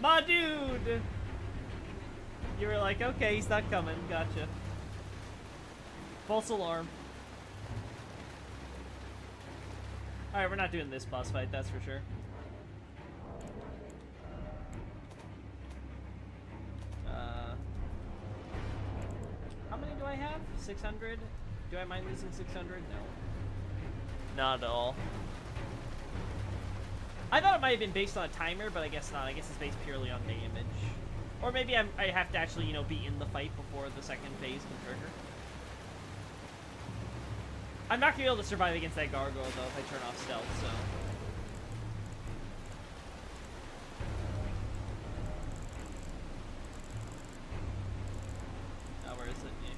My dude! You were like, okay, he's not coming. Gotcha. False alarm. Alright, we're not doing this boss fight, that's for sure. How many do I have? 600? Do I mind losing 600? No. Not at all. I thought it might have been based on a timer, but I guess not. I guess it's based purely on damage. Or maybe I have to actually, you know, be in the fight before the second phase can trigger. I'm not going to be able to survive against that gargoyle, though, if I turn off stealth, so... Oh, where is it? Yeah.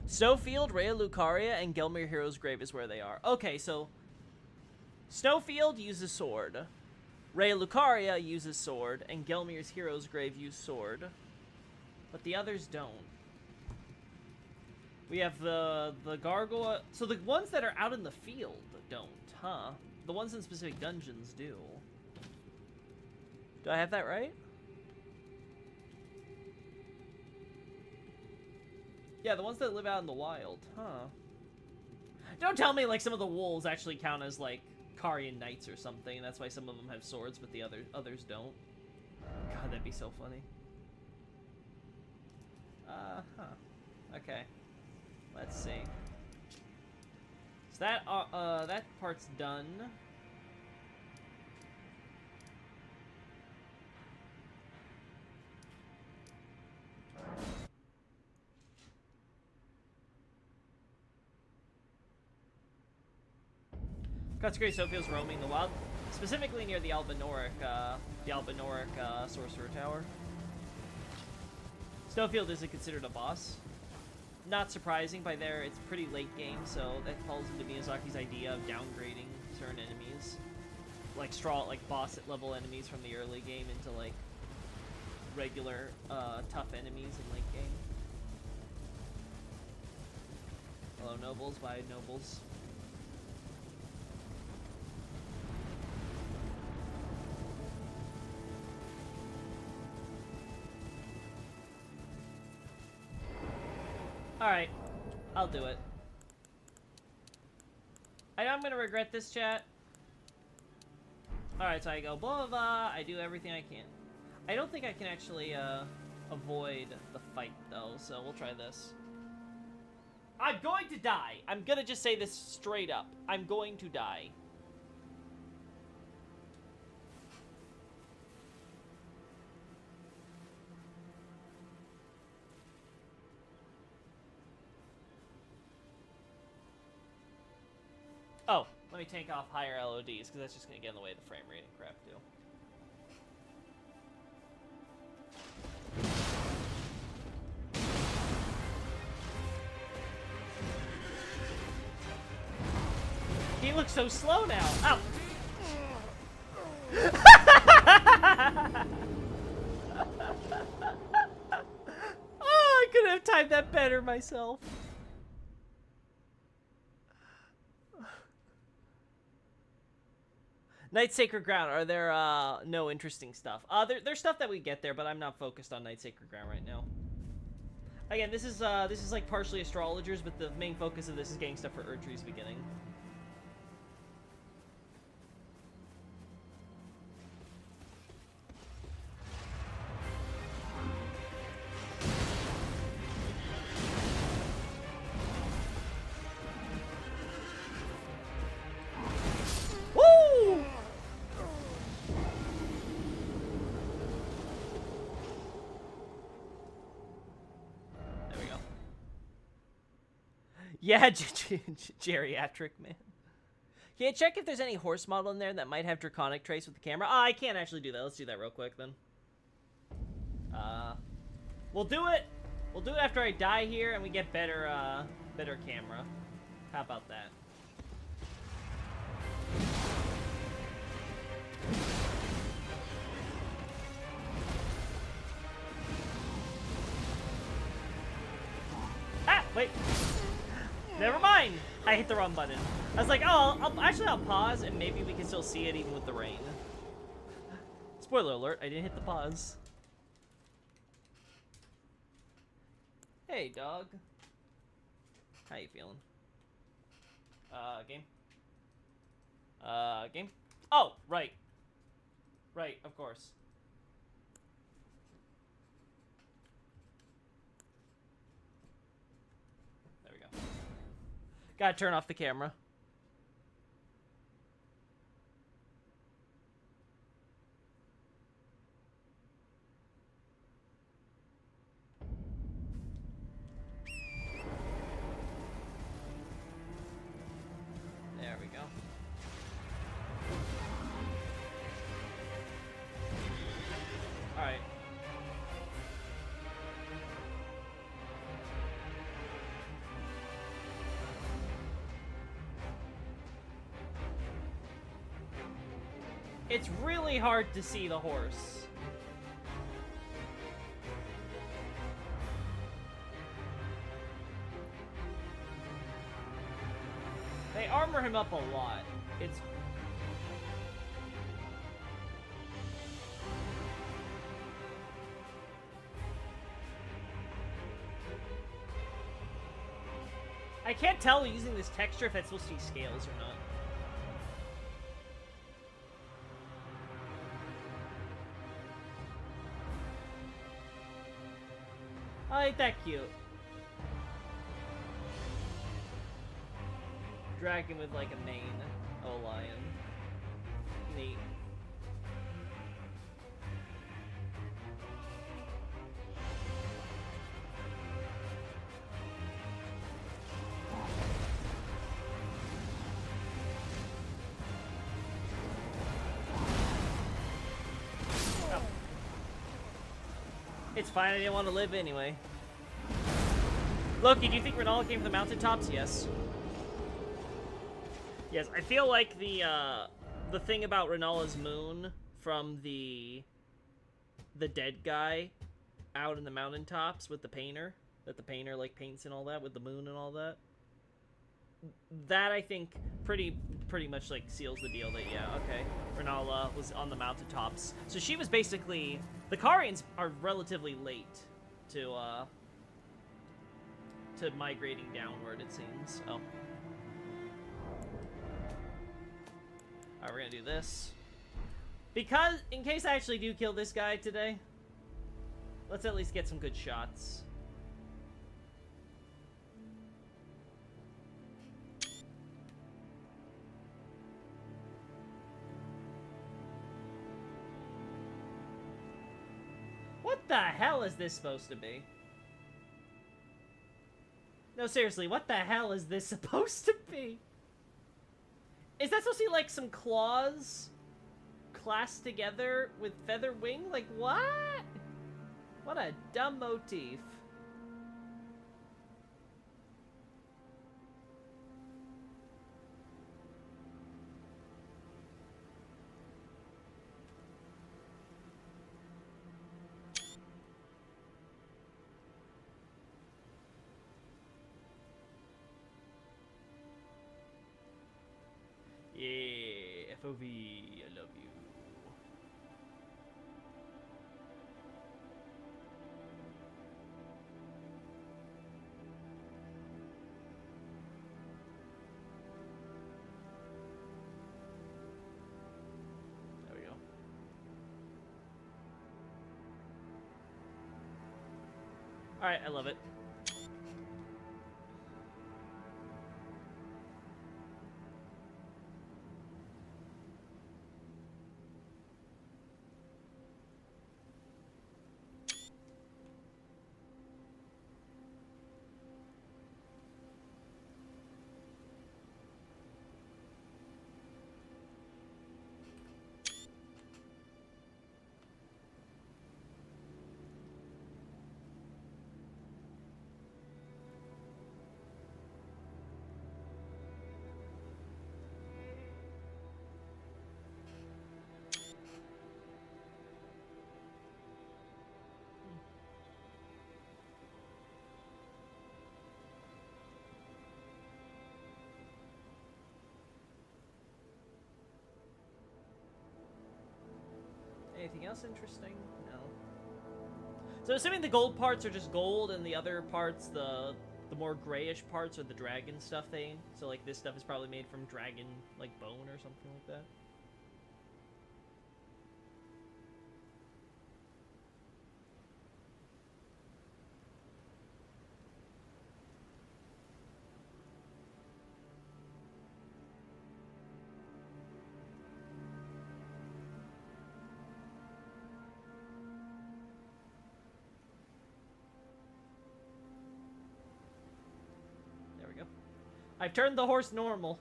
Snowfield, Rhea Lucaria, and Gelmir Hero's Grave is where they are. Okay, so... Snowfield uses sword. Rhea Lucaria uses sword, and Gelmir's Hero's Grave use sword. But the others don't. We have the gargoyle... So the ones that are out in the field don't, huh? The ones in specific dungeons do. Do I have that right? Yeah, the ones that live out in the wild, huh? Don't tell me, like, some of the wolves actually count as, like, Karian knights or something, and that's why some of them have swords, but the others don't. God, that'd be so funny. Okay. Let's see. So that part's done. Consecrated Sophia roaming the wild, specifically near the Albinoric Sorcerer Tower. Snowfield isn't considered a boss. Not surprising by there, it's pretty late game, so that falls into Miyazaki's idea of downgrading certain enemies. Like boss level enemies from the early game into like regular tough enemies in late game. Hello nobles, bye nobles. Alright, I'll do it. I know I'm gonna regret this, chat. Alright, so I go blah blah blah, I do everything I can. I don't think I can actually avoid the fight though, so we'll try this. I'm going to die! I'm gonna just say this straight up. I'm going to die. Oh, let me take off higher LODs, because that's just going to get in the way of the frame rate and crap, too. He looks so slow now. Ow! Oh, I could have timed that better myself. Night Sacred Ground. Are there no interesting stuff? There's stuff that we get there, but I'm not focused on Night Sacred Ground right now. Again, this is like partially astrologers, but the main focus of this is getting stuff for Erdtree's beginning. Woo! There we go. Yeah, geriatric man. Can you check if there's any horse model in there that might have draconic trace with the camera? Oh, I can't actually do that. Let's do that real quick then. We'll do it. We'll do it after I die here and we get better better camera. How about that? Ah, wait. Never mind. I hit the wrong button. I was like, oh, I'll pause and maybe we can still see it even with the rain. Spoiler alert, I didn't hit the pause. Hey, dog. How you feeling? Game? Game? Oh, right. Right, of course. There we go. Gotta turn off the camera. There we go. Alright. It's really hard to see the horse. They armor him up a lot. It's... I can't tell using this texture if it's supposed to be scales or not. Oh, ain't that cute? Dragon with like a mane. Oh, lion. Neat. Oh. It's fine, I didn't want to live anyway. Loki, do you think Renala came from the mountaintops? Yes. Yes, I feel like the thing about Renala's moon from the dead guy out in the mountaintops with the painter, that the painter like paints and all that with the moon and all that. That I think pretty much like seals the deal that yeah, okay, Renala was on the mountaintops. So she was basically, the Karians are relatively late to migrating downward, it seems. Oh. Alright, we're gonna do this. Because, in case I actually do kill this guy today, let's at least get some good shots. What the hell is this supposed to be? No, seriously, what the hell is this supposed to be? Is that supposed to be like some claws clasped together with feather wing? Like, what? What a dumb motif. Yeah, FOV. Alright, I love it. Anything else interesting? No. So assuming the gold parts are just gold and the other parts, the more grayish parts are the dragon stuff thing. So like this stuff is probably made from dragon like bone or something like that. I've turned the horse normal.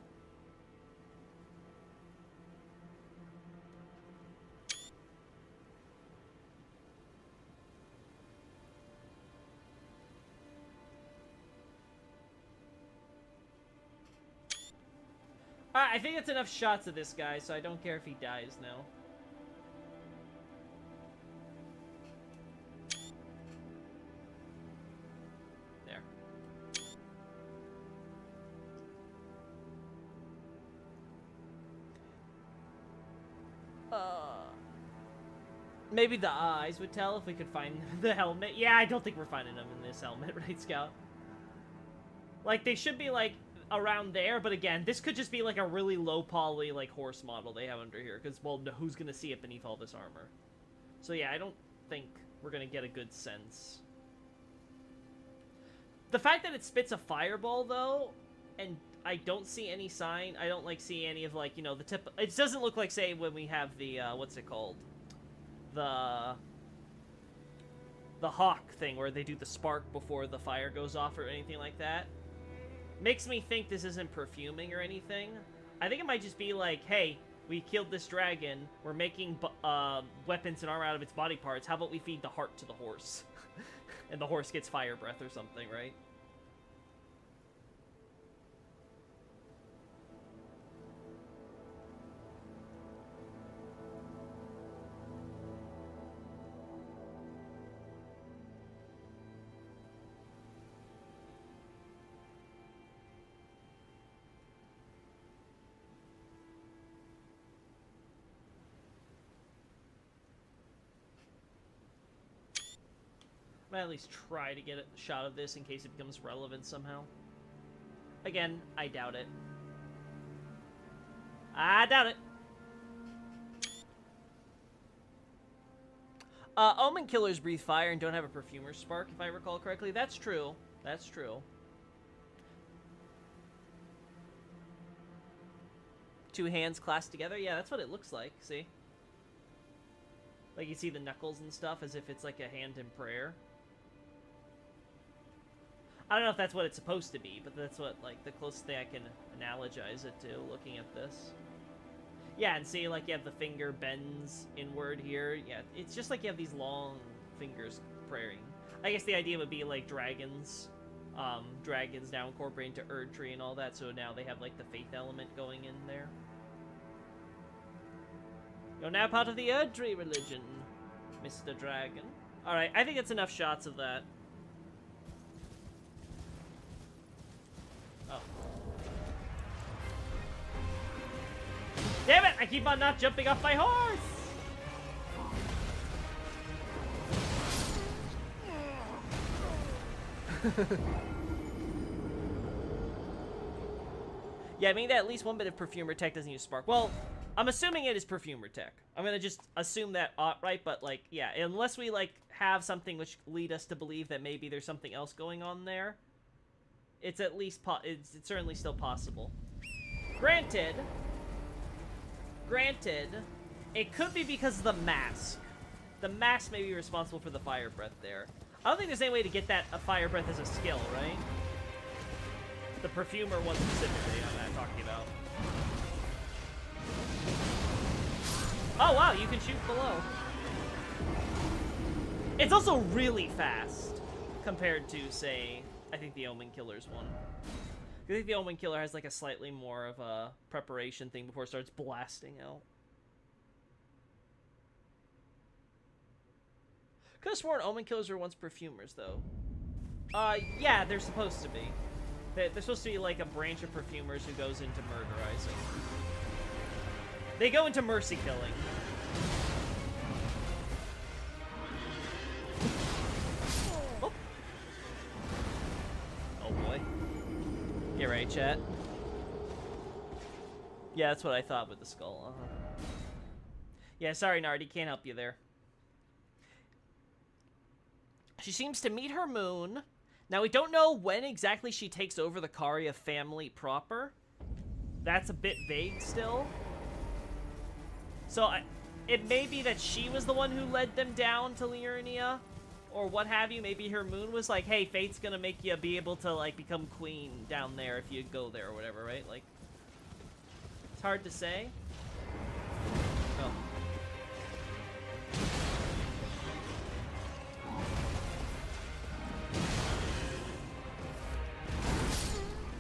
Alright, I think it's enough shots of this guy, so I don't care if he dies now. Maybe the eyes would tell if we could find the helmet. Yeah, I don't think we're finding them in this helmet, right, Scout? Like, they should be, like, around there, but again, this could just be, like, a really low-poly, like, horse model they have under here, because, well, who's gonna see it beneath all this armor? So, yeah, I don't think we're gonna get a good sense. The fact that it spits a fireball, though, and I don't see any sign, I don't, like, see any of, like, you know, the tip... It doesn't look like, say, when we have the, what's it called? The hawk thing where they do the spark before the fire goes off or anything like that. Makes me think this isn't perfuming or anything. I think it might just be like, hey, we killed this dragon, we're making weapons and armor out of its body parts, how about we feed the heart to the horse? And the horse gets fire breath or something, right? I might at least try to get a shot of this in case it becomes relevant somehow. Again, I doubt it. I doubt it. Omen killers breathe fire and don't have a perfumer's spark, if I recall correctly. That's true. That's true. Two hands clasped together? Yeah, that's what it looks like, see? Like, you see the knuckles and stuff as if it's like a hand in prayer. I don't know if that's what it's supposed to be, but that's what, like, the closest thing I can analogize it to, looking at this. Yeah, and see, like, you have the finger bends inward here. Yeah, it's just like you have these long fingers praying. I guess the idea would be, like, dragons. Dragons now incorporated into Erdtree and all that, so now they have, like, the faith element going in there. You're now part of the Erdtree religion, Mr. Dragon. Alright, I think it's enough shots of that. Oh. Damn it! I keep on not jumping off my horse! Yeah, I mean that at least one bit of perfumer tech doesn't use spark. Well, I'm assuming it is perfumer tech. I'm gonna just assume that outright, but like, yeah, unless we like have something which lead us to believe that maybe there's something else going on there, it's at least it's certainly still possible. Granted, it could be because of the mask. The mask may be responsible for the fire breath there. I don't think there's any way to get that fire breath as a skill, right? The perfumer one specifically, I'm talking about. Oh wow, you can shoot below. It's also really fast compared to, say, I think the Omen Killer's one. I think the Omen Killer has like a slightly more of a preparation thing before it starts blasting out. Could have sworn Omen Killers were once perfumers, though. Yeah, they're supposed to be. They're supposed to be like a branch of perfumers who goes into murderizing. They go into mercy killing. Oh, oh boy. Get ready, chat. Yeah, that's what I thought with the skull. Yeah, sorry, Nardi, can't help you there. She seems to meet her moon. Now, we don't know when exactly she takes over the Karya family proper. That's a bit vague still. So, it may be that she was the one who led them down to Liurnia, or what have you. Maybe her moon was like, hey, fate's gonna make you be able to, like, become queen down there if you go there or whatever, right? Like, it's hard to say. Oh.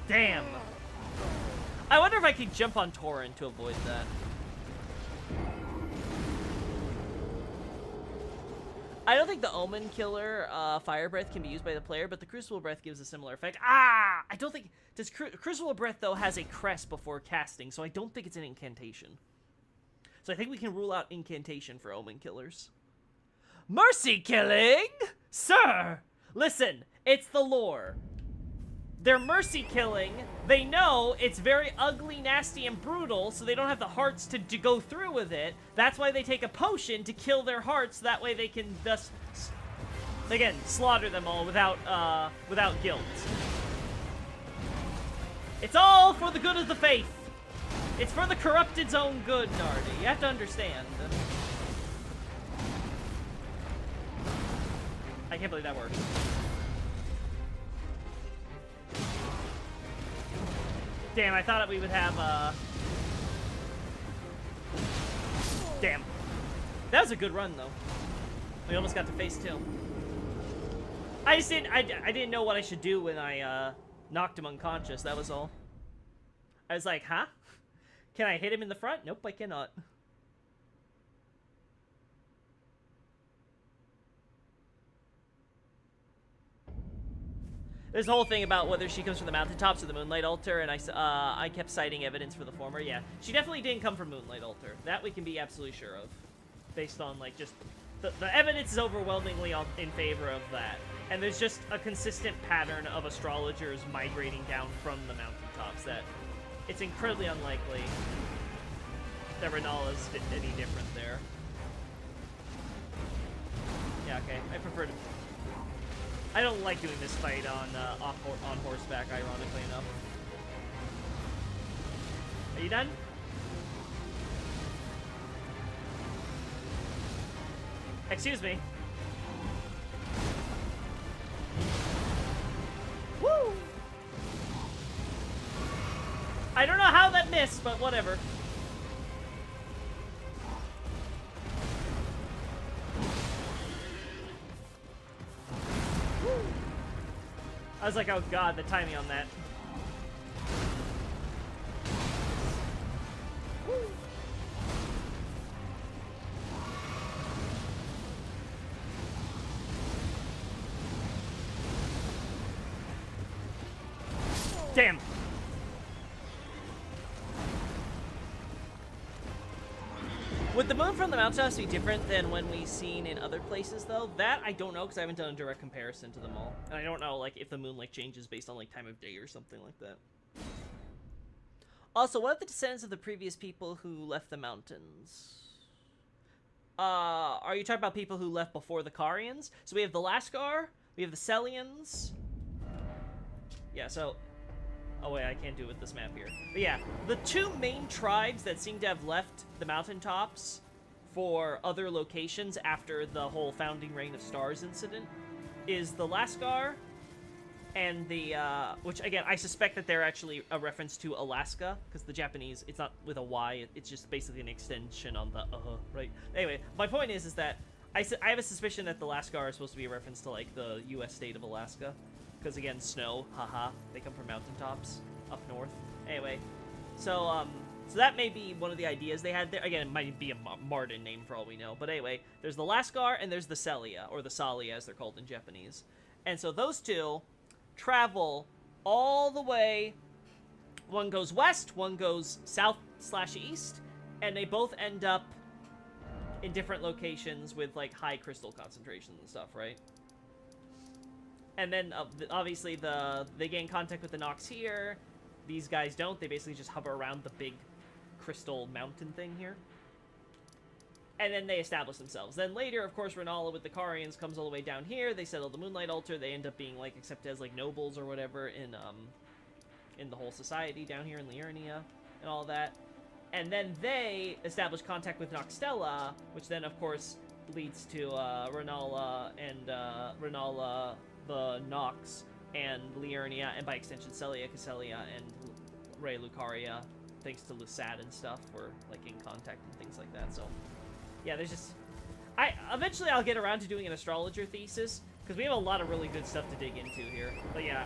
Damn! I wonder if I could jump on Torin to avoid that. I don't think the Omen Killer Fire Breath can be used by the player, but the Crucible Breath gives a similar effect. Ah! I don't think... Crucible Breath, though, has a crest before casting, so I don't think it's an incantation. So I think we can rule out incantation for Omen Killers. Mercy killing? Sir! Listen, it's the lore. They're mercy killing. They know it's very ugly, nasty, and brutal, so they don't have the hearts to go through with it. That's why they take a potion to kill their hearts. That way they can thus, again, slaughter them all without guilt. It's all for the good of the faith. It's for the corrupted's own good, Nardi. You have to understand. I can't believe that worked. Damn, I thought we would have, Damn. That was a good run, though. We almost got to phase 2. I just didn't, I didn't know what I should do when I, knocked him unconscious, that was all. I was like, huh? Can I hit him in the front? Nope, I cannot. There's a whole thing about whether she comes from the mountaintops or the Moonlight Altar, and I kept citing evidence for the former. Yeah, she definitely didn't come from Moonlight Altar. That we can be absolutely sure of, based on like just the evidence is overwhelmingly in favor of that. And there's just a consistent pattern of astrologers migrating down from the mountaintops that it's incredibly unlikely that Renala is any different there. Yeah, okay, I prefer to. I don't like doing this fight on horseback, ironically enough. Are you done? Excuse me. Woo! I don't know how that missed, but whatever. I was like, oh god, the timing on that. Woo. Damn. Would the moon from the mountaintops be different than when we've seen in other places, though? That I don't know, because I haven't done a direct comparison to them all. And I don't know, like, if the moon, like, changes based on, like, time of day or something like that. Also, what are the descendants of the previous people who left the mountains? Are you talking about people who left before the Carians? So we have the Lascar, we have the Celians. Yeah, so... Oh wait, I can't do it with this map here. But yeah, the two main tribes that seem to have left the mountaintops for other locations after the whole Founding Reign of Stars incident is the Lascar and the, which again, I suspect that they're actually a reference to Alaska, because the Japanese, it's not with a Y, it's just basically an extension on the, right? Anyway, my point is that I have a suspicion that the Lascar is supposed to be a reference to, like, the U.S. state of Alaska, because again, snow, haha, they come from mountaintops up north. Anyway, so that may be one of the ideas they had there. Again, it might be a Martin name for all we know, but anyway, there's the Lascar and there's the Celia, or the Salia as they're called in Japanese. And so those two travel all the way, one goes west, one goes south/east, and they both end up in different locations with, like, high crystal concentrations and stuff, right? And then, obviously, they gain contact with the Nox here. These guys don't. They basically just hover around the big crystal mountain thing here. And then they establish themselves. Then later, of course, Renala with the Carians comes all the way down here. They settle the Moonlight Altar. They end up being, like, accepted as, like, nobles or whatever in the whole society down here in Liurnia and all that. And then they establish contact with Noxtella, which then, of course, leads to Renala and Renala, the Nox, and Liurnia, and by extension Celia, because Celia and Ray Lucaria, thanks to Lusad and stuff, were, like, in contact and things like that. So yeah, there's just... Eventually I'll get around to doing an astrologer thesis, because we have a lot of really good stuff to dig into here. But yeah,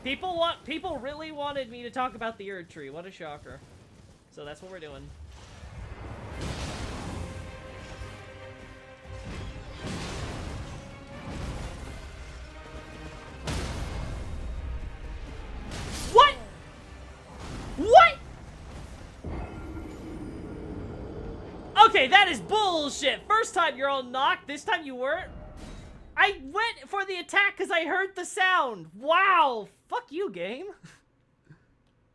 people really wanted me to talk about the Erd Tree. What a shocker. So that's what we're doing. What? What? Okay, that is bullshit. First time you're all knocked, this time you weren't. I went for the attack because I heard the sound. Wow. Fuck you, game.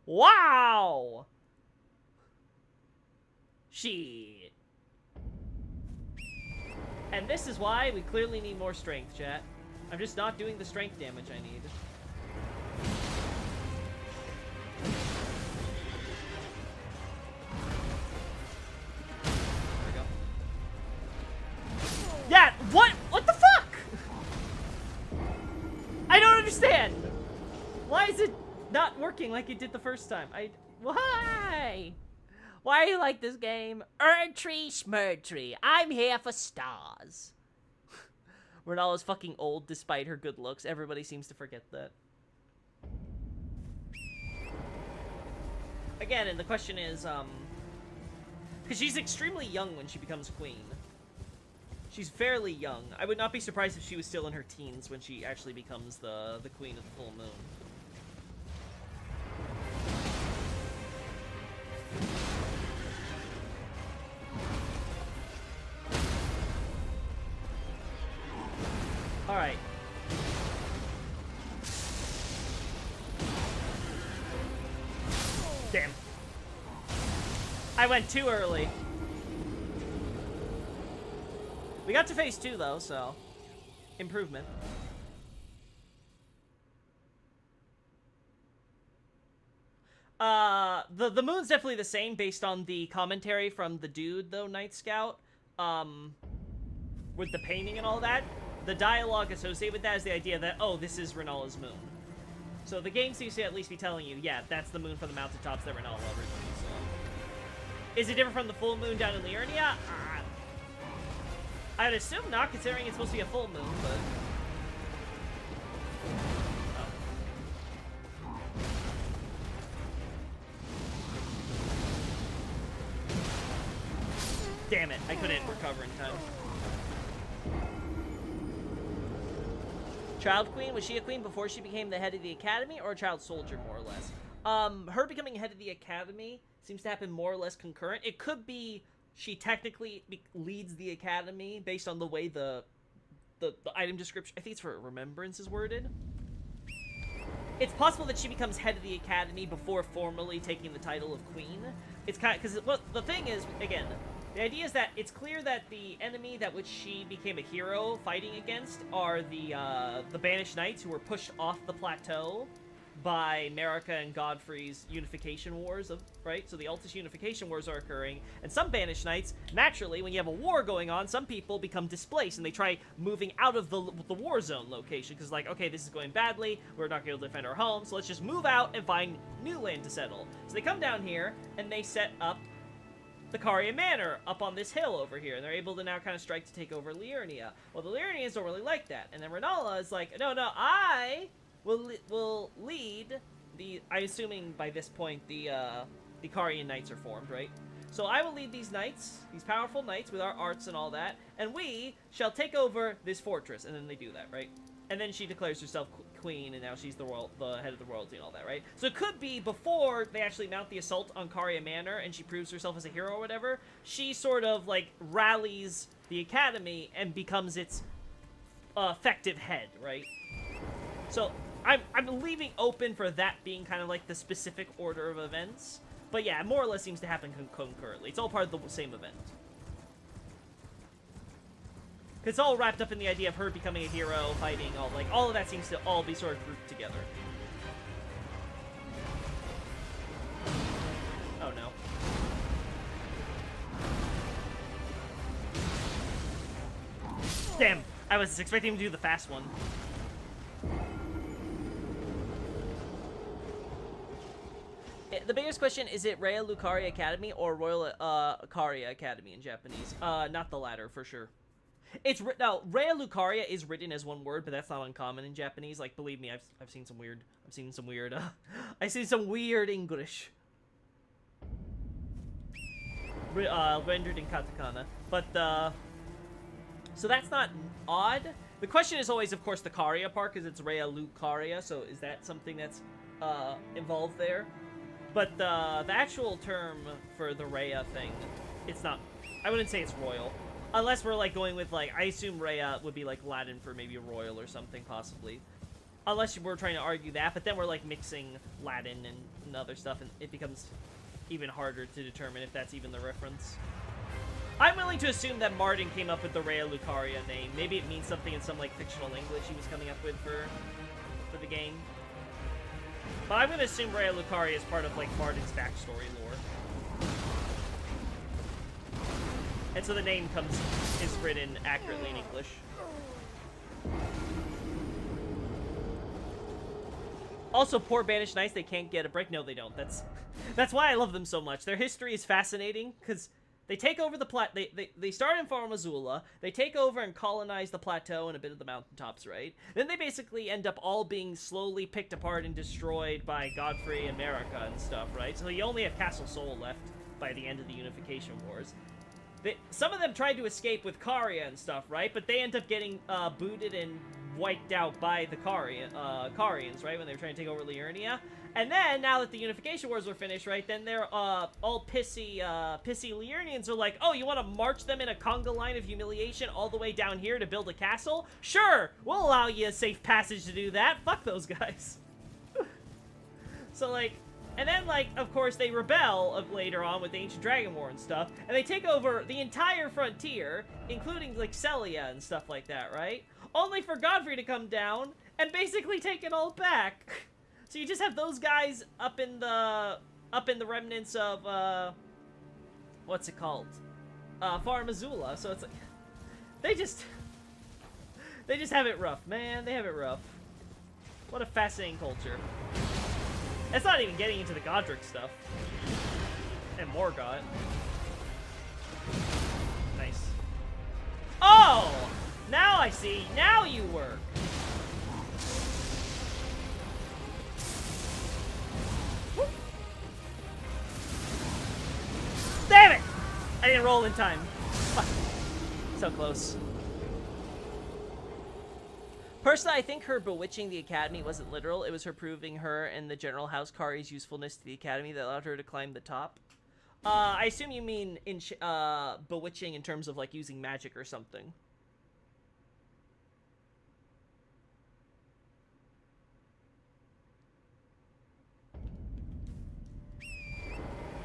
Wow. Shit. And this is why we clearly need more strength, chat. I'm just not doing the strength damage I need. Yeah, what? What the fuck? I don't understand. Why is it not working like it did the first time? Why? Why do you like this game? Erdtree Schmerdtree. I'm here for stars. Renala's fucking old despite her good looks. Everybody seems to forget that. Again, and the question is, because she's extremely young when she becomes queen. She's fairly young. I would not be surprised if she was still in her teens when she actually becomes the queen of the full moon. Alright. Damn. I went too early. We got to phase 2 though, so improvement. The moon's definitely the same based on the commentary from the dude though, Night Scout. With the painting and all that. The dialogue associated with that is the idea that, oh, this is Renala's moon. So the game seems to at least be telling you, yeah, that's the moon from the mountaintops that Renala originally saw. Is it different from the full moon down in Liurnia? I'd assume not, considering it's supposed to be a full moon, but... Oh. Damn it, I couldn't recover in time. Child Queen? Was she a queen before she became the head of the academy, or a child soldier, more or less? Her becoming head of the academy seems to happen more or less concurrent. It could be she technically leads the academy based on the way the item description, I think it's for remembrance, is worded. it's possible that she becomes head of the academy before formally taking the title of queen. It's kind of, because well, the thing is, again, the idea is that it's clear that the enemy that which she became a hero fighting against are the Banished Knights, who were pushed off the plateau by Marika and Godfrey's unification wars, right? So the Altus unification wars are occurring, and some Banished Knights, naturally, when you have a war going on, some people become displaced, and they try moving out of the war zone location, because like, okay, this is going badly, we're not going to be able to defend our home, so let's just move out and find new land to settle. So they come down here, and they set up the Caria Manor up on this hill over here, and they're able to now kind of strike to take over Liurnia. Well, the Liurnians don't really like that, and then Renala is like, no, I will lead the, I'm assuming by this point the Carian Knights are formed, right? So I will lead these knights, these powerful knights with our arts and all that, and we shall take over this fortress, and then they do that, right? And then she declares herself queen, and now she's the head of the royalty and all that, right? So it could be before they actually mount the assault on Caria Manor, and she proves herself as a hero or whatever, she sort of, like, rallies the academy and becomes its effective head, right? So I'm leaving open for that being kind of like the specific order of events. But yeah, it more or less seems to happen concurrently. It's all part of the same event. It's all wrapped up in the idea of her becoming a hero, fighting, all of that seems to all be sort of grouped together. Oh no. Damn! I was expecting him to do the fast one. The biggest question, is it Rhea Lucaria Academy or Royal Caria Academy in Japanese? Not the latter, for sure. Now, Rhea Lucaria is written as one word, but that's not uncommon in Japanese. Like, believe me, I've seen some weird, I've seen some weird English. Rendered in katakana. But, so that's not odd. The question is always, of course, the Caria part, because it's Rhea Lucaria, so is that something that's, involved there? But the actual term for the Rhea thing, it's not, I wouldn't say it's royal. Unless we're, like, going with, like, I assume Rhea would be, like, Latin for maybe royal or something, possibly. Unless we're trying to argue that, but then we're, like, mixing Latin and other stuff, and it becomes even harder to determine if that's even the reference. I'm willing to assume that Martin came up with the Rhea Lucaria name. Maybe it means something in some, like, fictional English he was coming up with for the game. But I'm going to assume Rhea Lucaria is part of, like, Martin's backstory lore. And so the name is written accurately in English. Also, poor Banished Knights, they can't get a break. No, they don't. That's why I love them so much. Their history is fascinating, because they take over the they start in Farum Azula, they take over and colonize the plateau and a bit of the mountaintops, right? Then they basically end up all being slowly picked apart and destroyed by Godfrey and Marika and stuff, right? So you only have Castle Sol left by the end of the Unification Wars. Some of them tried to escape with Caria and stuff, right? But they end up getting booted and wiped out by the Carians, right? When they were trying to take over Liurnia. And then, now that the Unification Wars were finished, right? Then they're all pissy Liurnians are like, oh, you want to march them in a conga line of humiliation all the way down here to build a castle? Sure, we'll allow you a safe passage to do that. Fuck those guys. So, like... And then, like, of course, they rebel later on with the Ancient Dragon War and stuff, and they take over the entire frontier, including, like, Celia and stuff like that, right? Only for Godfrey to come down and basically take it all back. So you just have those guys up in the remnants of, what's it called? Farum Azula. So it's like, they just have it rough, man. They have it rough. What a fascinating culture. That's not even getting into the Godric stuff. And Morgott. Nice. Oh! Now I see. Now you work. Whoop. Damn it! I didn't roll in time. Fuck. So close. Personally, I think her bewitching the Academy wasn't literal. It was her proving her and the General House Kari's usefulness to the Academy that allowed her to climb the top. I assume you mean in bewitching in terms of, like, using magic or something.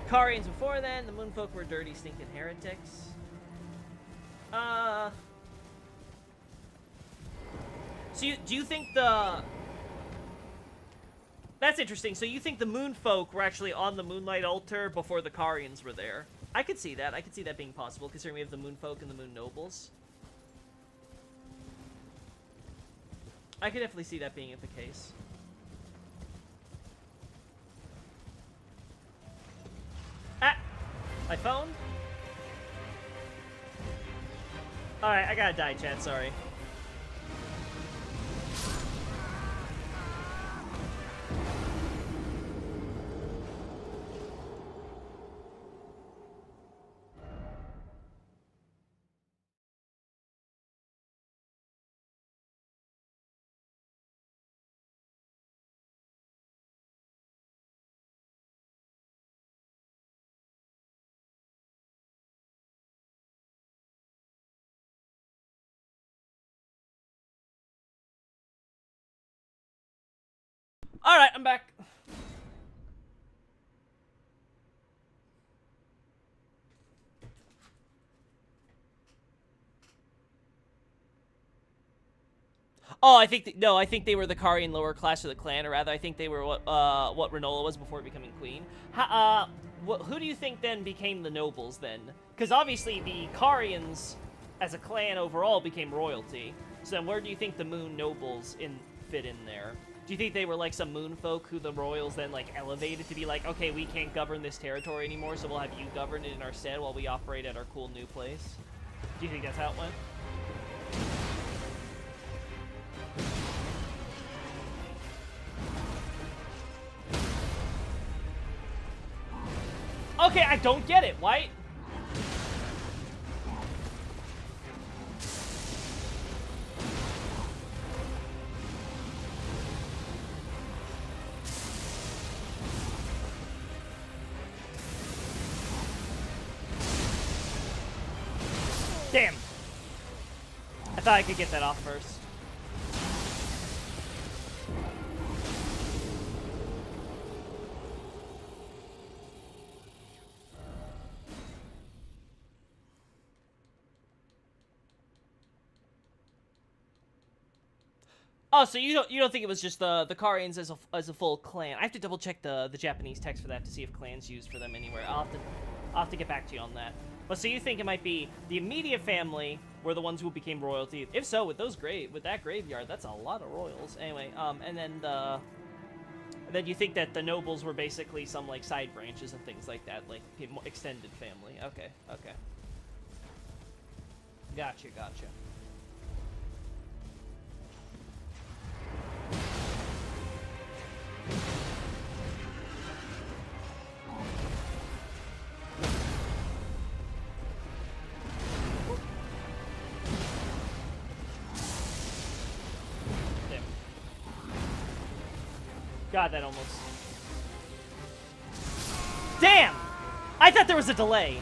Karians before then. The Moonfolk were dirty, stinking heretics. So do you think the... That's interesting. So you think the Moonfolk were actually on the Moonlight Altar before the Karians were there? I could see that. I could see that being possible, considering we have the Moonfolk and the Moon Nobles. I could definitely see that being the case. Ah! My phone? Alright, I gotta die, chat, sorry. Alright, I'm back. Oh, I think no. I think they were the Karian lower class of the clan, or rather, I think they were what Renola was before becoming queen. Who do you think then became the nobles then? Because obviously the Karians, as a clan overall, became royalty. So then, where do you think the Moon nobles fit in there? Do you think they were like some moon folk who the royals then like elevated to be like, okay, we can't govern this territory anymore, so we'll have you govern it in our stead while we operate at our cool new place? Do you think that's how it went? Okay, I don't get it. Why? Damn. I thought I could get that off first. Oh, so you don't think it was just the Karians as a full clan? I have to double check the Japanese text for that to see if clans used for them anywhere. I'll have to get back to you on that. But so you think it might be the immediate family were the ones who became royalty? If so, with that graveyard, that's a lot of royals. Anyway, and then you think that the nobles were basically some like side branches and things like that, like extended family. Okay. Gotcha. God, that almost... Damn! I thought there was a delay.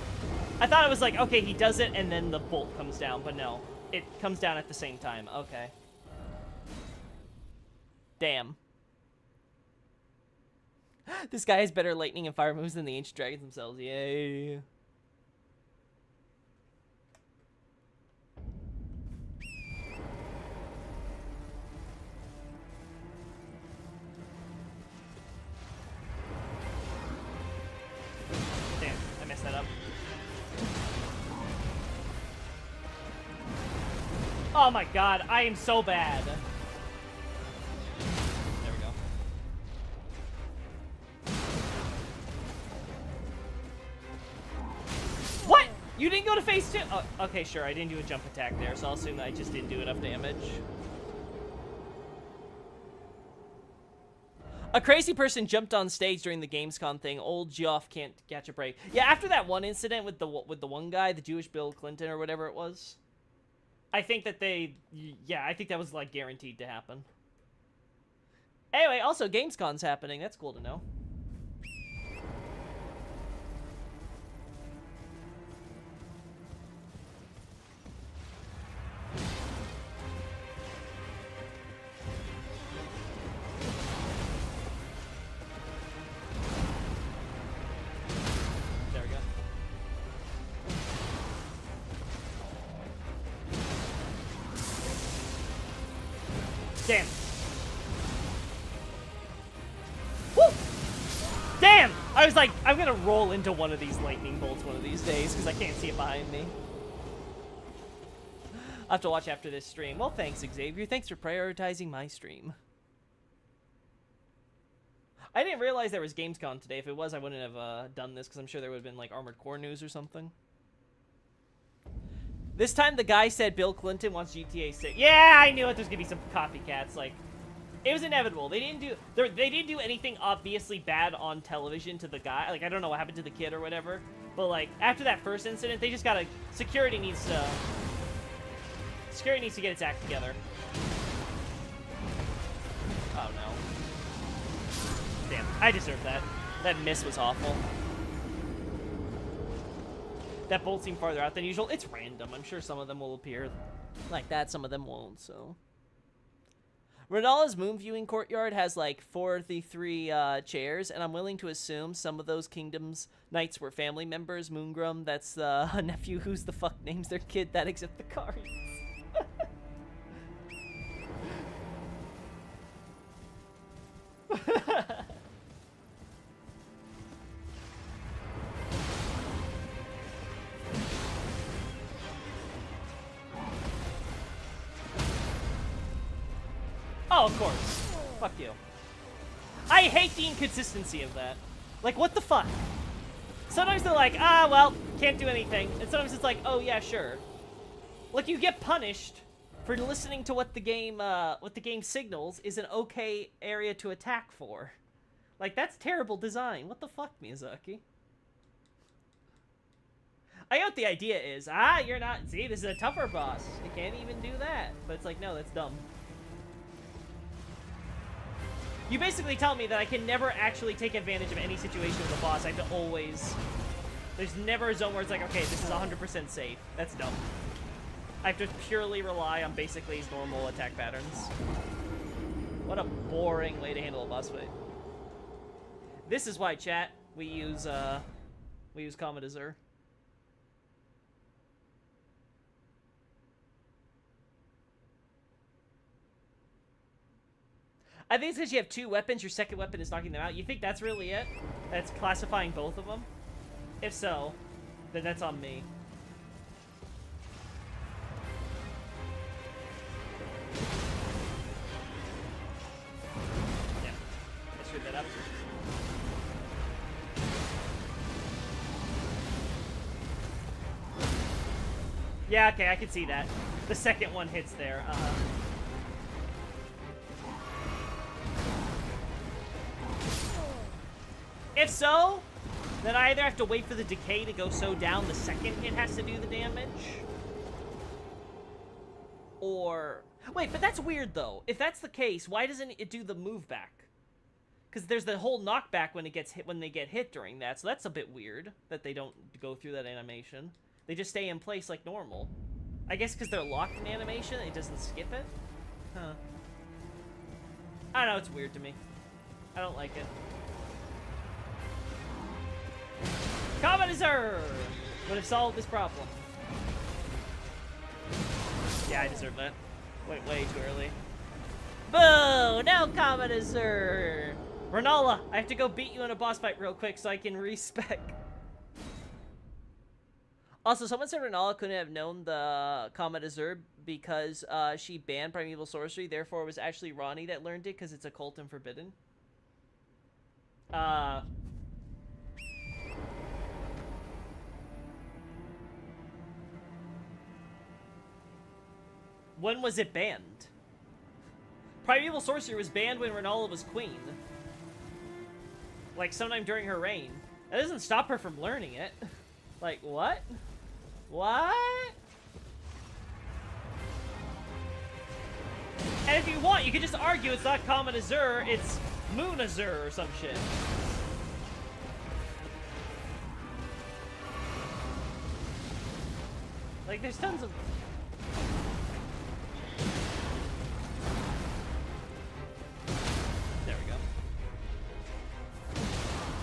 I thought it was like, okay, he does it and then the bolt comes down, but no. It comes down at the same time. Okay. Damn. This guy has better lightning and fire moves than the ancient dragons themselves. Yay. Damn, I messed that up. Oh my god, I am so bad. There we go. What? You didn't go to phase 2? Oh, okay, sure, I didn't do a jump attack there, so I'll assume that I just didn't do enough damage. A crazy person jumped on stage during the Gamescom thing. Old Geoff can't catch a break. Yeah, after that one incident with the one guy, the Jewish Bill Clinton or whatever it was, I think that I think that was like guaranteed to happen. Anyway, also Gamescom's happening. That's cool to know. Damn. Woo! Damn! I was like, I'm gonna roll into one of these lightning bolts one of these days because I can't see it behind me. I'll have to watch after this stream. Well, thanks, Xavier. Thanks for prioritizing my stream. I didn't realize there was Gamescom today. If it was, I wouldn't have done this because I'm sure there would have been like Armored Core news or something. This time the guy said Bill Clinton wants GTA 6. Yeah, I knew it. There's gonna be some copycats. Like, it was inevitable. They didn't do anything obviously bad on television to the guy. Like, I don't know what happened to the kid or whatever. But like after that first incident, they just gotta security needs to get its act together. Oh no. Damn, I deserved that. That miss was awful. That bolt seemed farther out than usual. It's random. I'm sure some of them will appear like that, some of them won't, so. Renala's moon viewing courtyard has like 43 chairs, and I'm willing to assume some of those kingdom's knights were family members. Moongrum, that's a nephew who's the fuck names their kid that except the cards. Oh, of course. Fuck you. I hate the inconsistency of that. Like, what the fuck? Sometimes they're like, ah, well, can't do anything. And sometimes it's like, oh, yeah, sure. Like, you get punished for listening to what the game signals is an okay area to attack for. Like, that's terrible design. What the fuck, Miyazaki? I know what the idea is. Ah, you're not... See, this is a tougher boss. You can't even do that. But it's like, no, that's dumb. You basically tell me that I can never actually take advantage of any situation with a boss. I have to always... There's never a zone where it's like, okay, this is 100% safe. That's dumb. I have to purely rely on basically his normal attack patterns. What a boring way to handle a boss fight. This is why, chat, we use Comet Azure. I think it's because you have two weapons, your second weapon is knocking them out. You think that's really it? That's classifying both of them? If so, then that's on me. Yeah, I screwed that up. Yeah, okay, I can see that. The second one hits there. If so, then I either have to wait for the decay to go so down the second it has to do the damage. Or... Wait, but that's weird, though. If that's the case, why doesn't it do the move back? Because there's the whole knockback when it gets hit, when they get hit during that, so that's a bit weird that they don't go through that animation. They just stay in place like normal. I guess because they're locked in animation, it doesn't skip it? Huh. I don't know, it's weird to me. I don't like it. Comet Azure would have solved this problem. Yeah, I deserve that. Wait, way too early. Boo! No Comet Azure! Renala, I have to go beat you in a boss fight real quick so I can respec. Also, someone said Renala couldn't have known the Comet Azure because she banned Primeval Sorcery, therefore it was actually Ronnie that learned it because it's occult and forbidden. When was it banned? Primeval Sorcery was banned when Renala was queen. Like, sometime during her reign. That doesn't stop her from learning it. Like, what? What? And if you want, you could just argue it's not Comet Azure, it's Moon Azure or some shit. Like, there's tons of... There we go.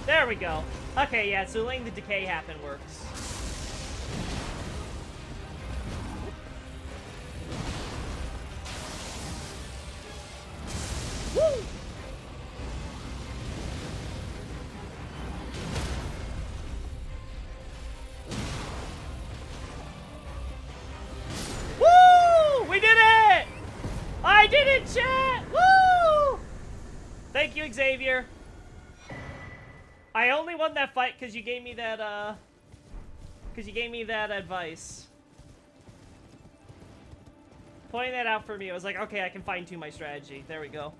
There we go. Okay, yeah, so letting the decay happen works. chat! Woo! Thank you, Xavier. I only won that fight because you gave me that, advice. Pointing that out for me, I was like, okay, I can fine-tune my strategy. There we go.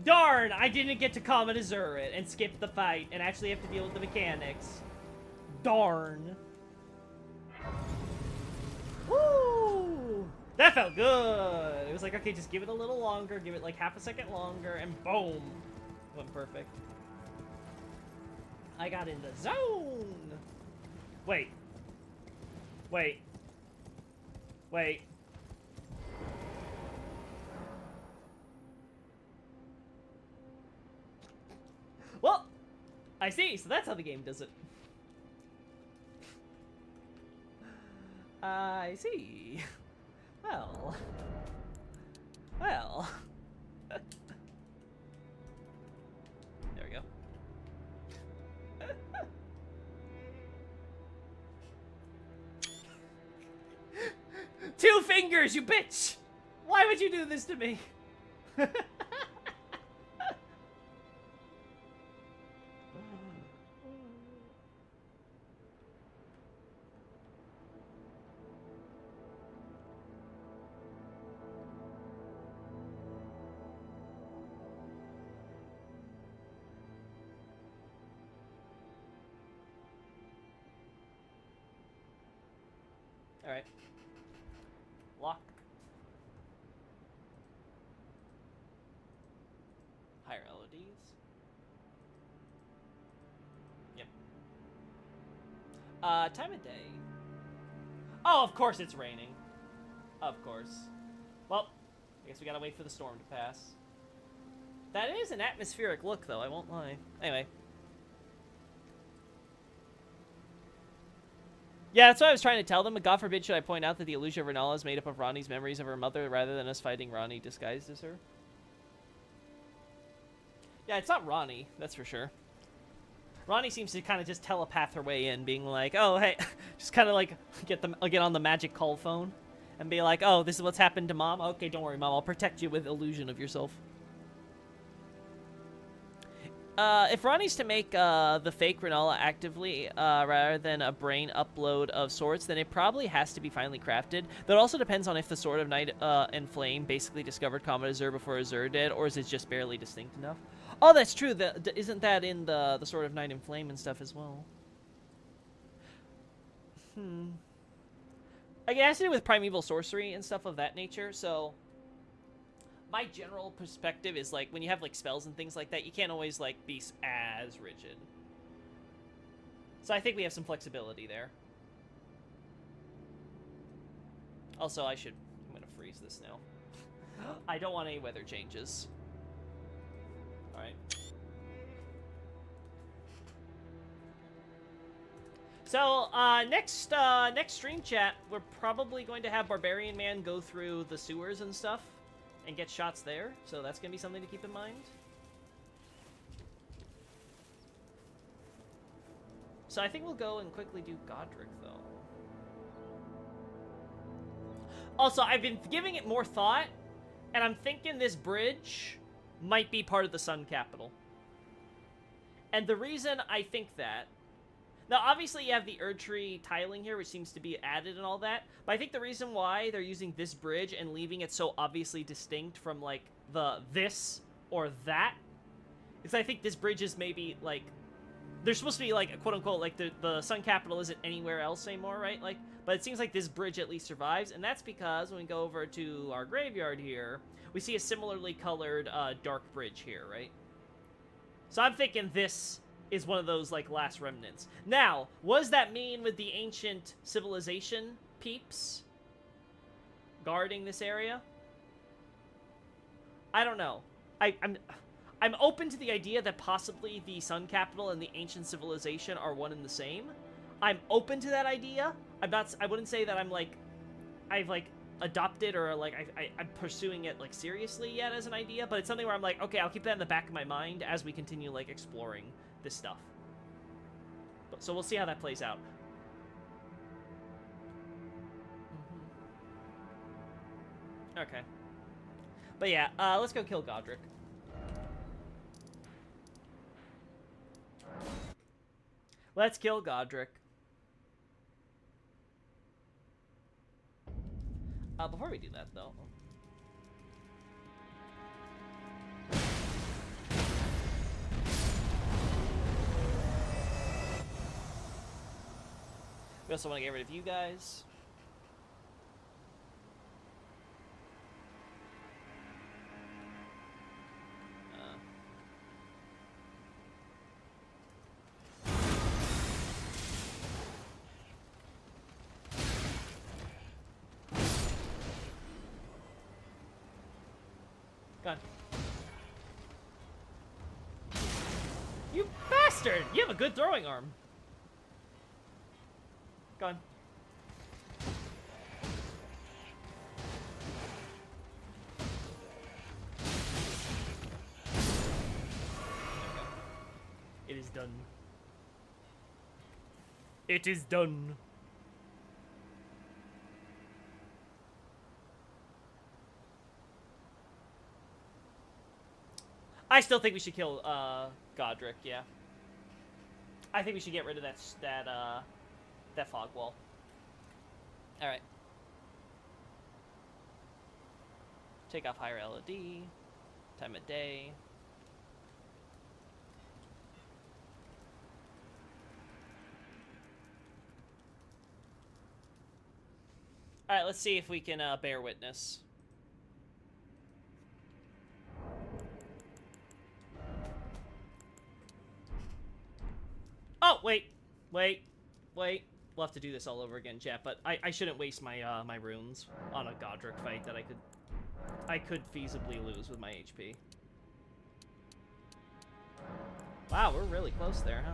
Darn! I didn't get to Comet Azure it and skip the fight and actually have to deal with the mechanics. Darn. Woo! That felt good! It was like, okay, just give it a little longer, give it like half a second longer, and boom! Went perfect. I got in the zone! Wait. Wait. Wait. Well, I see. So that's how the game does it. I see. Well. Well. There we go. Two fingers, you bitch! Why would you do this to me? Alright. Lock. Higher LODs. Yep. Time of day. Oh, of course it's raining. Of course. Well, I guess we gotta wait for the storm to pass. That is an atmospheric look, though, I won't lie. Anyway. Yeah, that's what I was trying to tell them, but God forbid should I point out that the illusion of Renala is made up of Ronnie's memories of her mother rather than us fighting Ronnie disguised as her. Yeah, it's not Ronnie, that's for sure. Ronnie seems to kind of just telepath her way in, being like, oh, hey, just kind of like get on the magic call phone and be like, oh, this is what's happened to Mom? Okay, don't worry, Mom, I'll protect you with illusion of yourself. If Ronnie's to make the fake Renala actively rather than a brain upload of sorts, then it probably has to be finely crafted. That also depends on if the Sword of Night and Flame basically discovered Comet Azure before Azure did, or is it just barely distinct enough? Oh, that's true. Isn't that in the Sword of Night and Flame and stuff as well? I guess it has to do with primeval sorcery and stuff of that nature, so... My general perspective is, like, when you have, like, spells and things like that, you can't always, like, be as rigid. So I think we have some flexibility there. Also, I'm gonna freeze this now. I don't want any weather changes. Alright. So, next stream chat, we're probably going to have Barbarian Man go through the sewers and stuff. And get shots there, so that's gonna be something to keep in mind. So I think we'll go and quickly do Godric, though. Also, I've been giving it more thought, and I'm thinking this bridge might be part of the Sun Capital. And the reason I think that... Now, obviously, you have the Erdtree tiling here, which seems to be added and all that. But I think the reason why they're using this bridge and leaving it so obviously distinct from, like, this or that is I think this bridge is maybe, like... There's supposed to be, like, quote-unquote, like, the Sun Capital isn't anywhere else anymore, right? Like, but it seems like this bridge at least survives. And that's because when we go over to our graveyard here, we see a similarly colored dark bridge here, right? So I'm thinking this... is one of those, like, last remnants. Now, what does that mean with the ancient civilization peeps guarding this area? I don't know. I'm open to the idea that possibly the Sun Capital and the ancient civilization are one and the same. I'm open to that idea. I wouldn't say that I've adopted or, like, I'm pursuing it, like, seriously yet as an idea, but it's something where I'm like, okay, I'll keep that in the back of my mind as we continue, like, exploring this stuff. So we'll see how that plays out. Okay. But yeah, let's go kill Godric. Let's kill Godric. Before we do that, though... We also want to get rid of you guys. Gone. You bastard! You have a good throwing arm. Gone. It is done. It is done. I still think we should kill Godric. Yeah, I think we should get rid of that fog wall. All right. Take off higher LOD. Time of day. All right. Let's see if we can bear witness. Oh, wait. We'll have to do this all over again, chat, but I shouldn't waste my my runes on a Godric fight that I could feasibly lose with my HP. Wow, we're really close there, huh?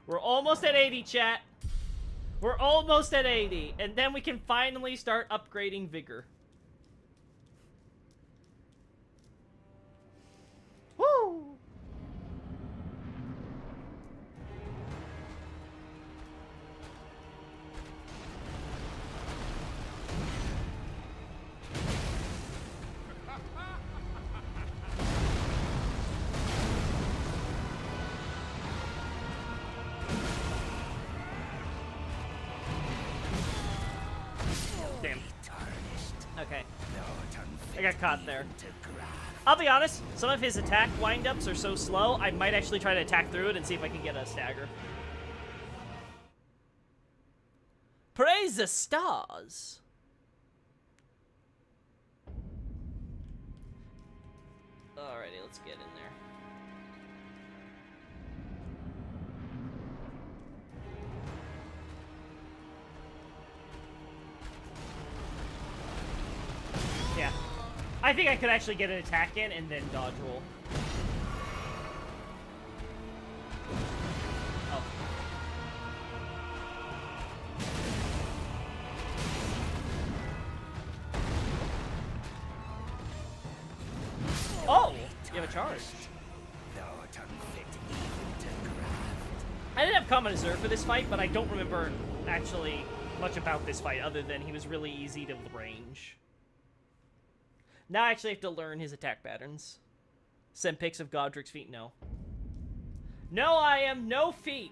We're almost at 80, chat. We're almost at 80, and then we can finally start upgrading Vigor. Woo! Damn. Okay. I got caught there. I'll be honest, some of his attack windups are so slow, I might actually try to attack through it and see if I can get a stagger. Praise the stars! Alrighty, let's get in there. Yeah. I think I could actually get an attack in and then dodge roll. Oh. Oh! You have a charge. I didn't have Common Reserve for this fight, but I don't remember actually much about this fight other than he was really easy to range. Now I actually have to learn his attack patterns. Send pics of Godric's feet? No. No, I am no feet.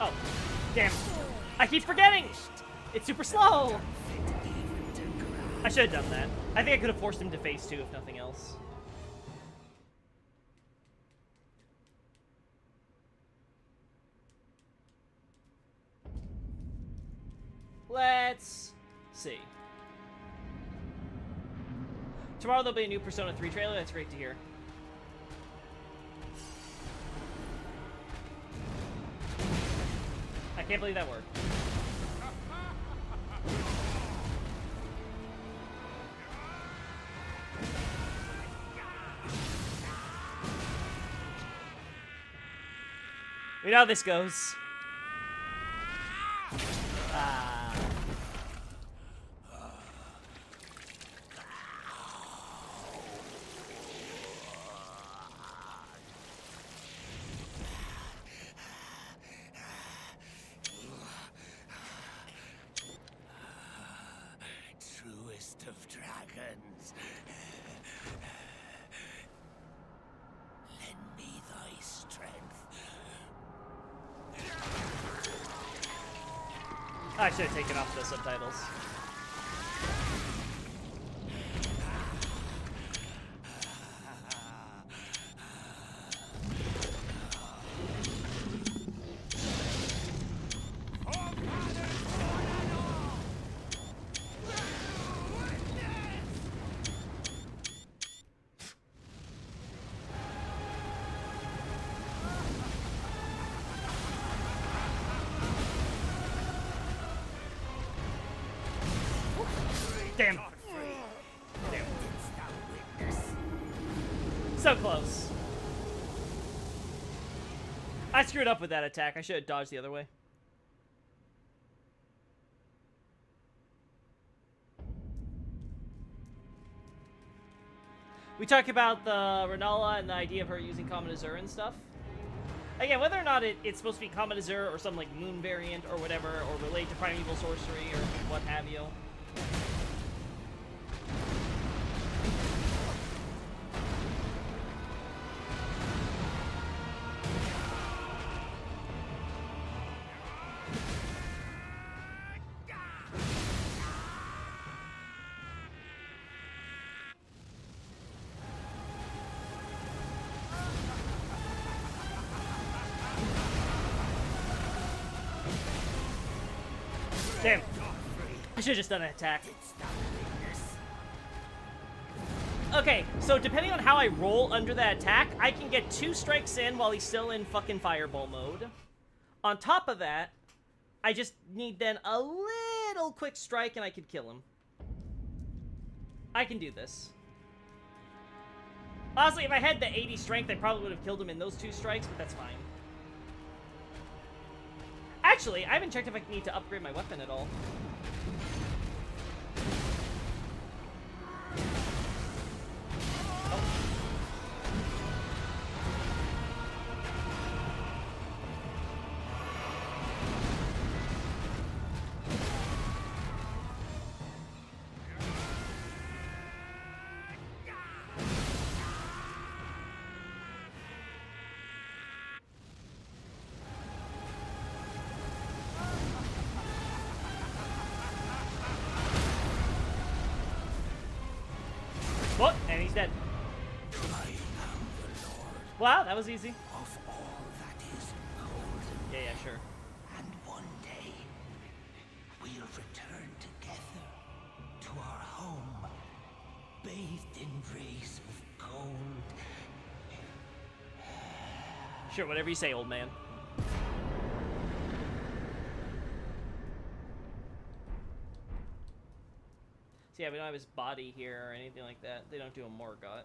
Oh, damn. I keep forgetting! It's super slow! I should have done that. I think I could have forced him to phase 2 if nothing else. Let's see. Tomorrow there'll be a new Persona 3 trailer. That's great to hear. I can't believe that worked. We know how this goes. Ah. Truest of dragons. Lend me thy strength. I should have taken off the subtitles. Damn. Damn. So close. I screwed up with that attack. I should have dodged the other way. We talk about the Renala and the idea of her using Common Azure and stuff. Again, whether or not it's supposed to be Common Azure or some like moon variant or whatever, or related to primeval sorcery or what have you. Damn. I should have just done an attack. Okay, so depending on how I roll under that attack, I can get 2 strikes in while he's still in fucking fireball mode. On top of that, I just need then a little quick strike and I could kill him. I can do this. Honestly, if I had the 80 strength, I probably would have killed him in those 2 strikes, but that's fine. Actually, I haven't checked if I need to upgrade my weapon at all. What? And he's dead. I am the Lord Wow, that was easy. of all that is golden. Yeah, sure. And one day, we'll return together to our home, bathed in rays of gold. Sure, whatever you say, old man. So yeah, we don't have his body here or anything like that. They don't do a Morgott.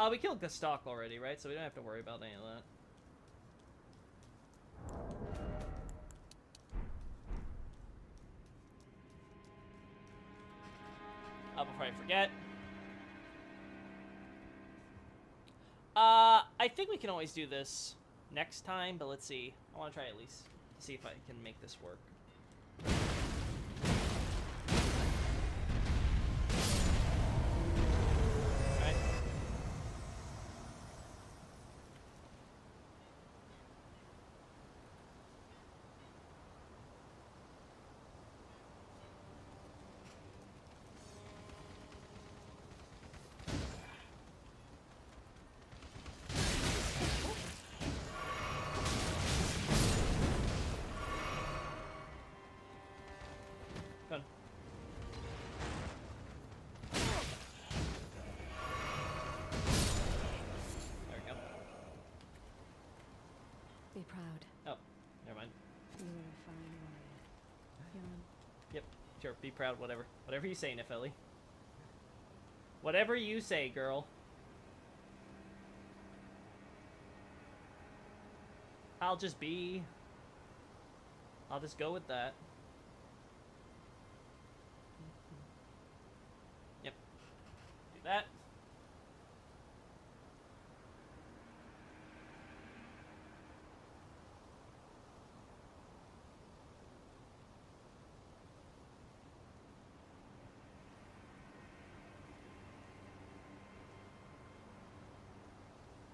We killed Gustok already, right? So we don't have to worry about any of that. Before I forget. I think we can always do this next time, but let's see. I want to try at least to see if I can make this work. Alright. Done. There we go. Be proud. Oh, never mind. You are a fine warrior. Yawn. Yep, sure. Be proud, whatever. Whatever you say, Nefeli. Whatever you say, girl. I'll just go with that. Yep. Do that.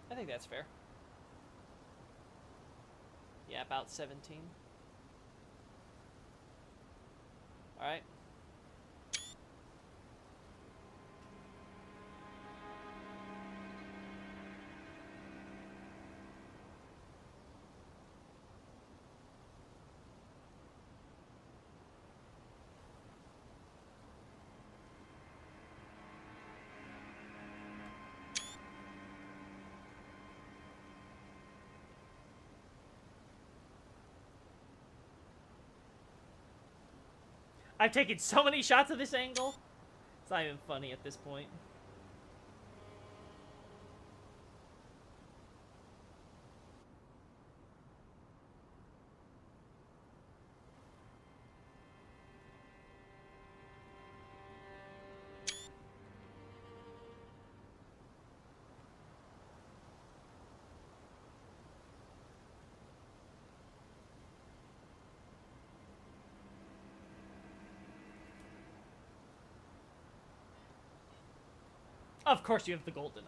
I think that's fair. Yeah, about 17. Alright. I've taken so many shots of this angle. It's not even funny at this point. Of course you have the golden.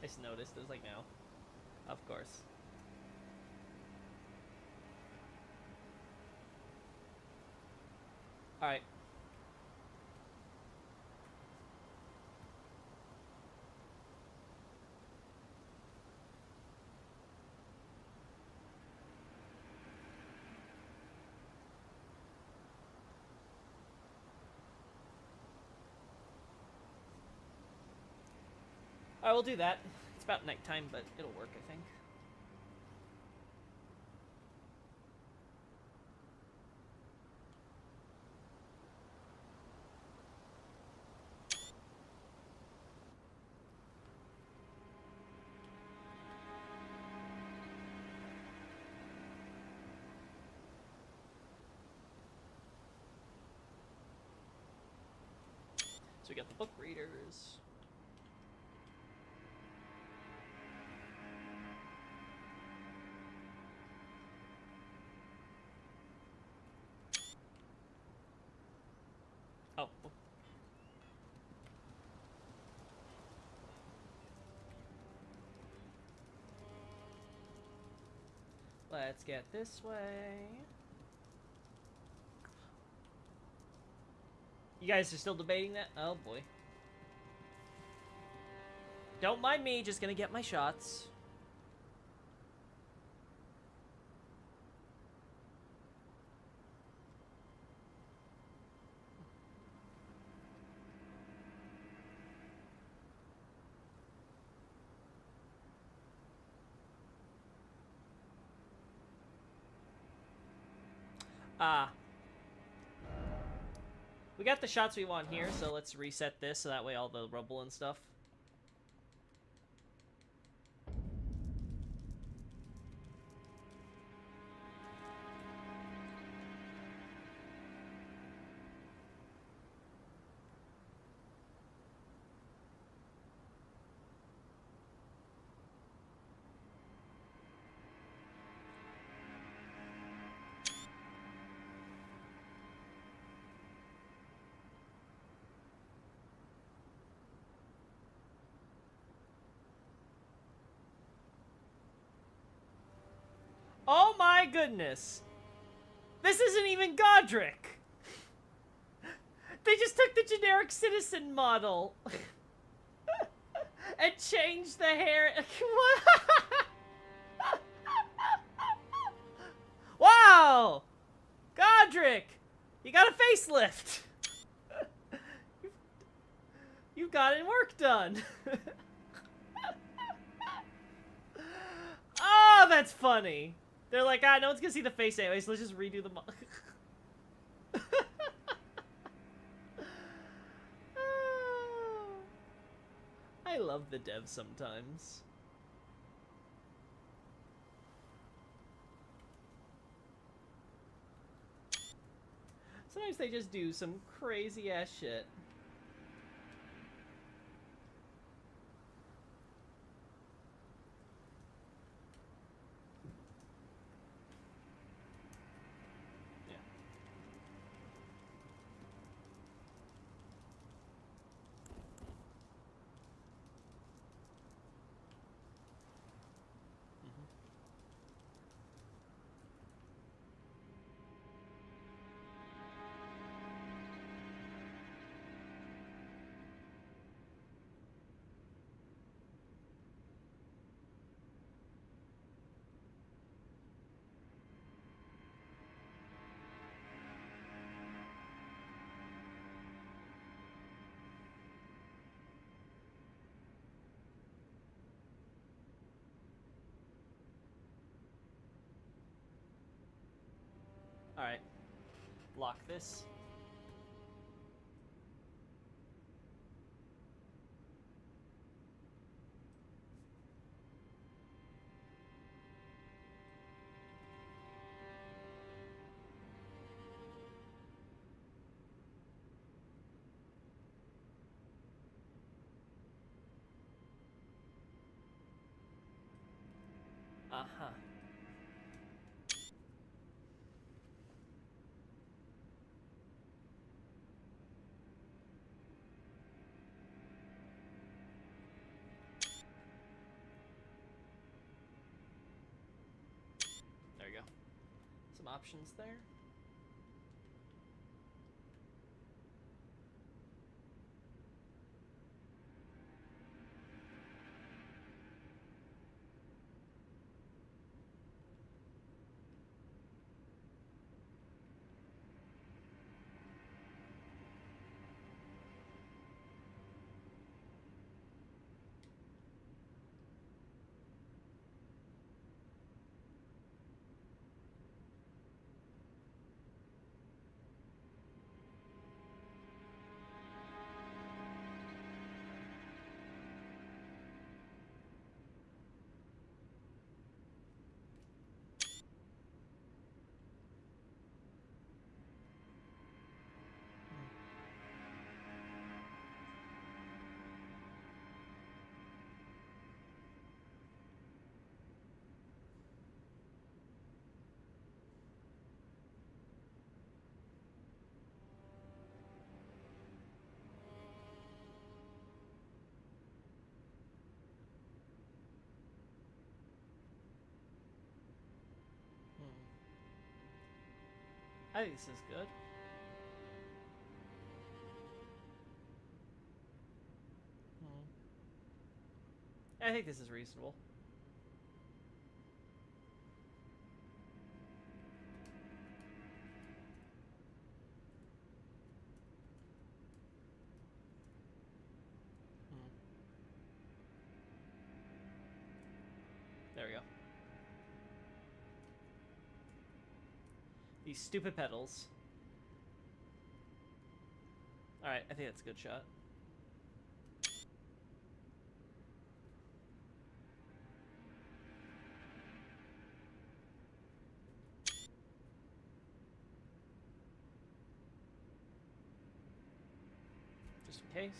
I just noticed. I was like, no. Of course. Alright. I will do that. It's about nighttime, but it'll work, I think. So we got the book readers. Oh. Let's get this way. You guys are still debating that? Oh boy. Don't mind me, just gonna get my shots. We got the shots we want here, so let's reset this so that way all the rubble and stuff. Oh my goodness! This isn't even Godric! They just took the generic citizen model and changed the hair. What? Wow! Godric! You got a facelift! You've gotten work done! Oh, that's funny! They're like, ah, no one's gonna see the face anyway, so let's just redo the love the devs sometimes. Sometimes they just do some crazy ass shit. Yeah. Alright. Lock this. Uh-huh. There you go. Some options there. I think this is good. I think this is reasonable. There we go. These stupid pedals. Alright, I think that's a good shot. Just in case.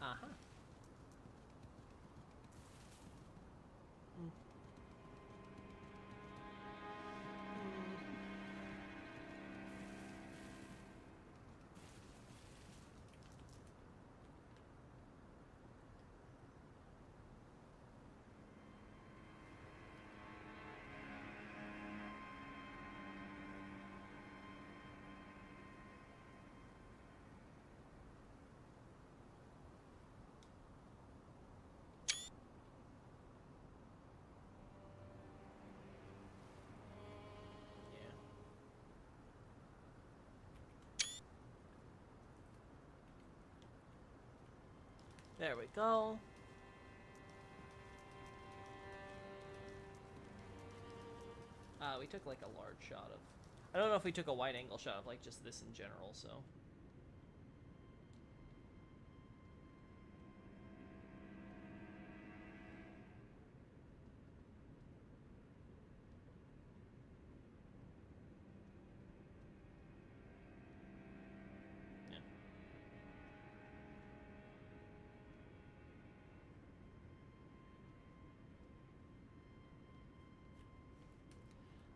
Uh-huh. There we go. we took like a large shot of... I don't know if we took a wide angle shot of like just this in general, so...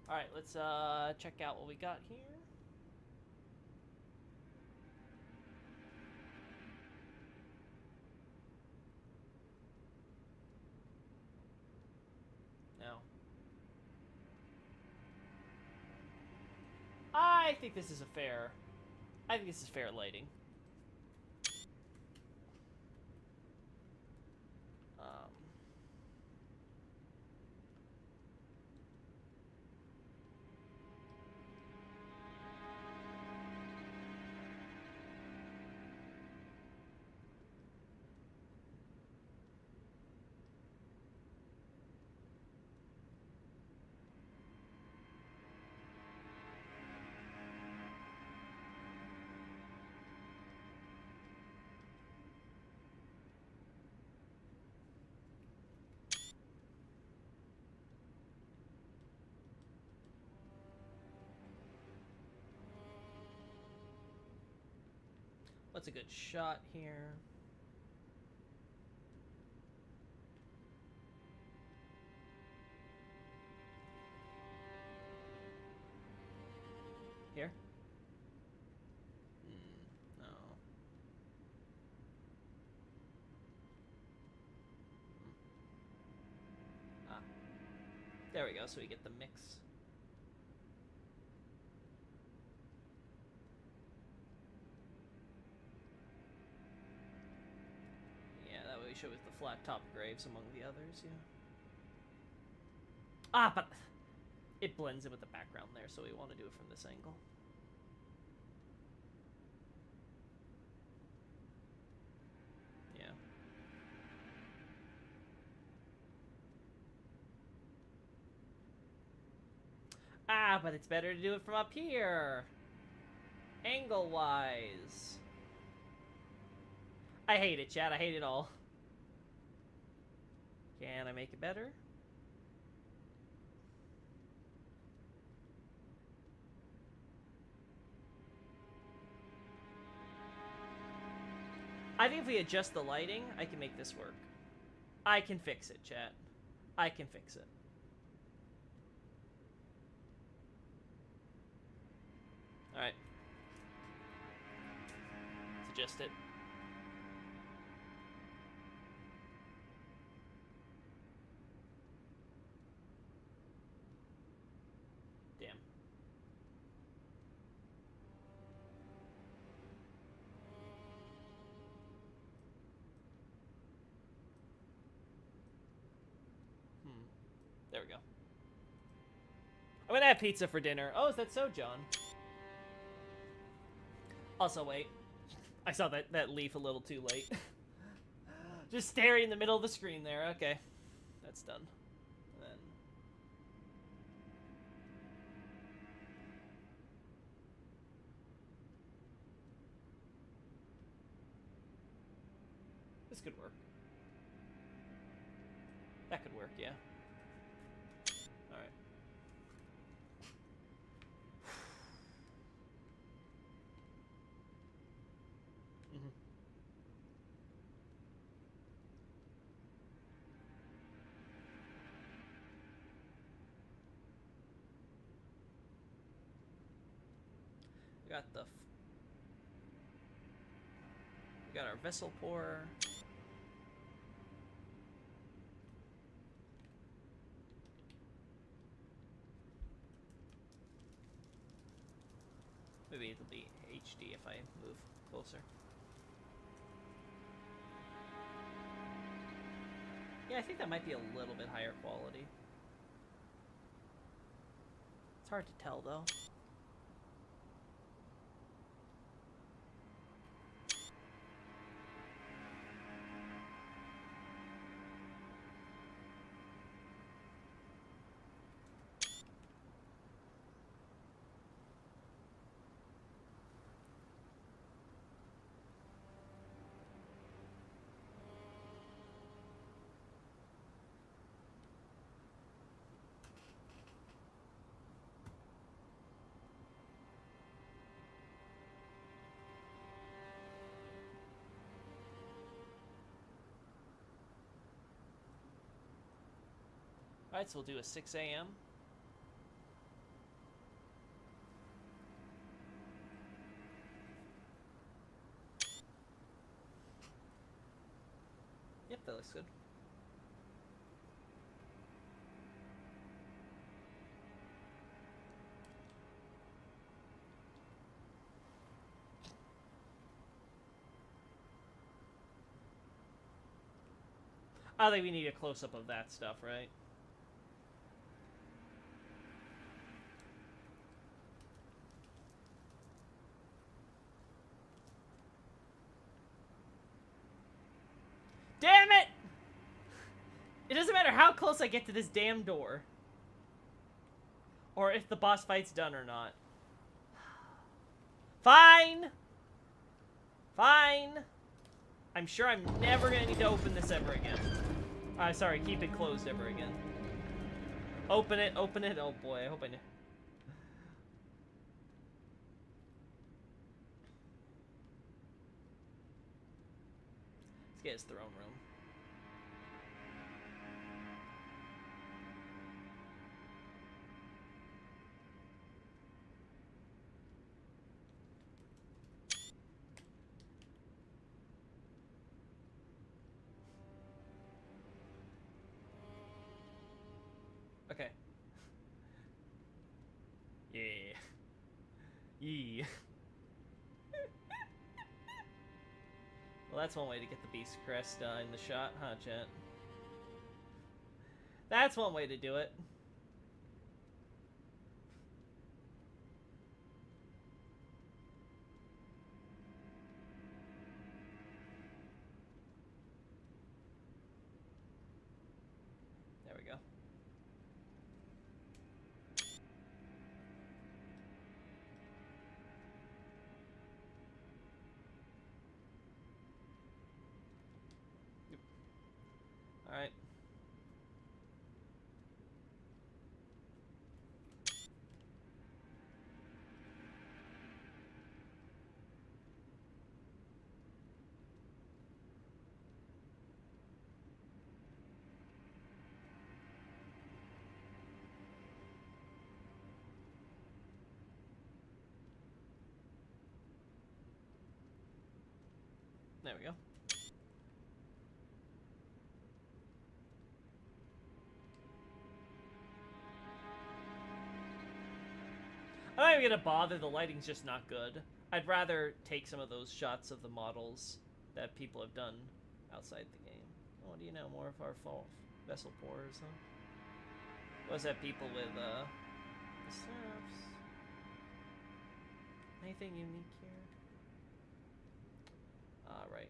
Alright, let's check out what we got here. Now, I think this is a fair... I think this is fair lighting. What's a good shot here? Here? No. Ah. There we go, so we get the mix. Yeah, that way we show the flat top graves among the others, yeah. Ah, but it blends in with the background there, so we want to do it from this angle. Yeah. Ah, but it's better to do it from up here. Angle-wise. I hate it, chat. I hate it all. Can I make it better? I think if we adjust the lighting, I can make this work. I can fix it, chat. I can fix it. Alright. Let's adjust it. Damn. There we go. I'm gonna have pizza for dinner. Oh, is that so, John? Also, wait. I saw that leaf a little too late. Just staring in the middle of the screen there. Okay. That's done. And then... This could work. That could work, yeah. Alright. We got our vessel pourer. Maybe it'll be HD if I move closer. Yeah, I think that might be a little bit higher quality. It's hard to tell, though. Alright, so we'll do a 6 a.m. Yep, that looks good. I think we need a close-up of that stuff, right? Damn it! It doesn't matter how close I get to this damn door. Or if the boss fight's done or not. Fine! Fine! I'm sure I'm never gonna need to open this ever again. Sorry, keep it closed ever again. Open it, open it. Oh boy, I hope I know. Let's get his throne room. Okay. Yeah. Yeah. Well, that's one way to get the Beast Crest in the shot, huh, chat? That's one way to do it. There we go. Alright. There we go. I'm not even gonna bother, the lighting's just not good. I'd rather take some of those shots of the models that people have done outside the game. Oh, what do you know? More of our vessel pores, huh? Was that people with, the seraphs? Anything unique here? Right.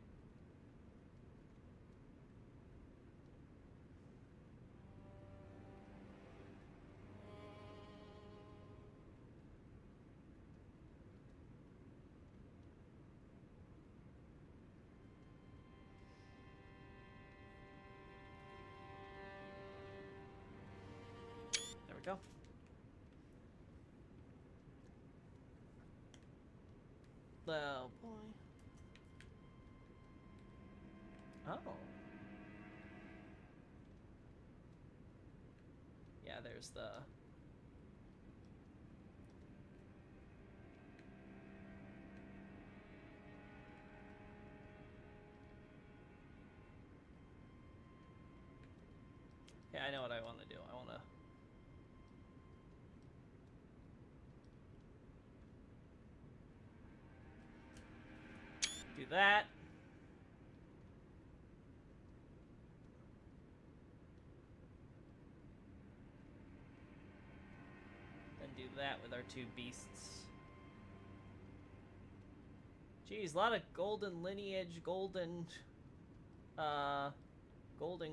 There we go. Oh, boy. Oh. Yeah, there's the... Yeah, I know what I want to do. I want to... do that. Then do that with our two beasts. Geez, a lot of golden lineage, golden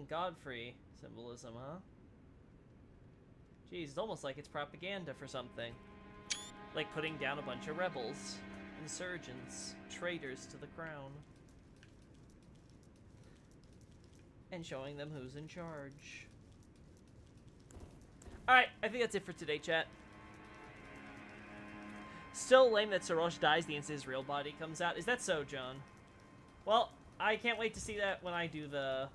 Godfrey symbolism, huh? Geez, it's almost like it's propaganda for something. Like putting down a bunch of rebels, insurgents, traitors to the crown. And showing them who's in charge. Alright, I think that's it for today, chat. Still lame that Sarosh dies the instant his real body comes out. Is that so, John? Well, I can't wait to see that when I do the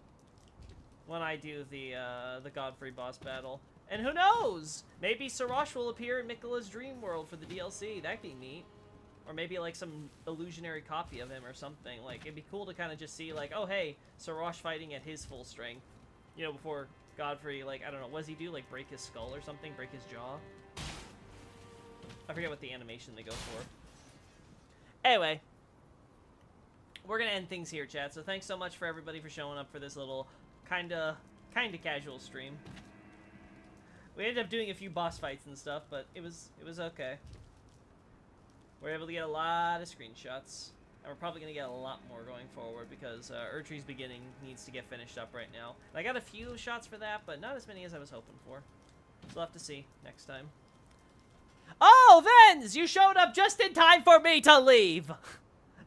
when I do the Godfrey boss battle. And who knows? Maybe Sorosh will appear in Miquella's dream world for the DLC. That'd be neat. Or maybe like some illusionary copy of him or something. Like, it'd be cool to kind of just see like, oh hey, Sorosh fighting at his full strength. You know, before Godfrey, like, I don't know, what does he do? Like, break his skull or something? Break his jaw? I forget what the animation they go for. Anyway. We're gonna end things here, chat. So thanks so much for everybody for showing up for this little kinda casual stream. We ended up doing a few boss fights and stuff, but it was okay. We're able to get a lot of screenshots, and we're probably gonna get a lot more going forward because Erdtree's Beginning needs to get finished up right now. And I got a few shots for that, but not as many as I was hoping for. So we'll have to see next time. Oh, Vens! You showed up just in time for me to leave!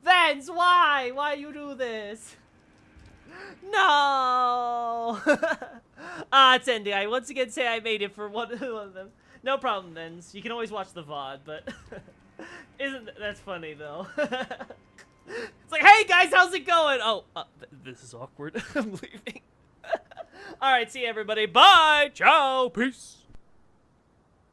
Vens, why? Why you do this? No! It's ending. I once again say I made it for one of them. No problem, Vens. You can always watch the VOD, but... that's funny, though. It's like, hey, guys, how's it going? Oh, this is awkward. I'm leaving. Alright, see you, everybody. Bye! Ciao! Peace!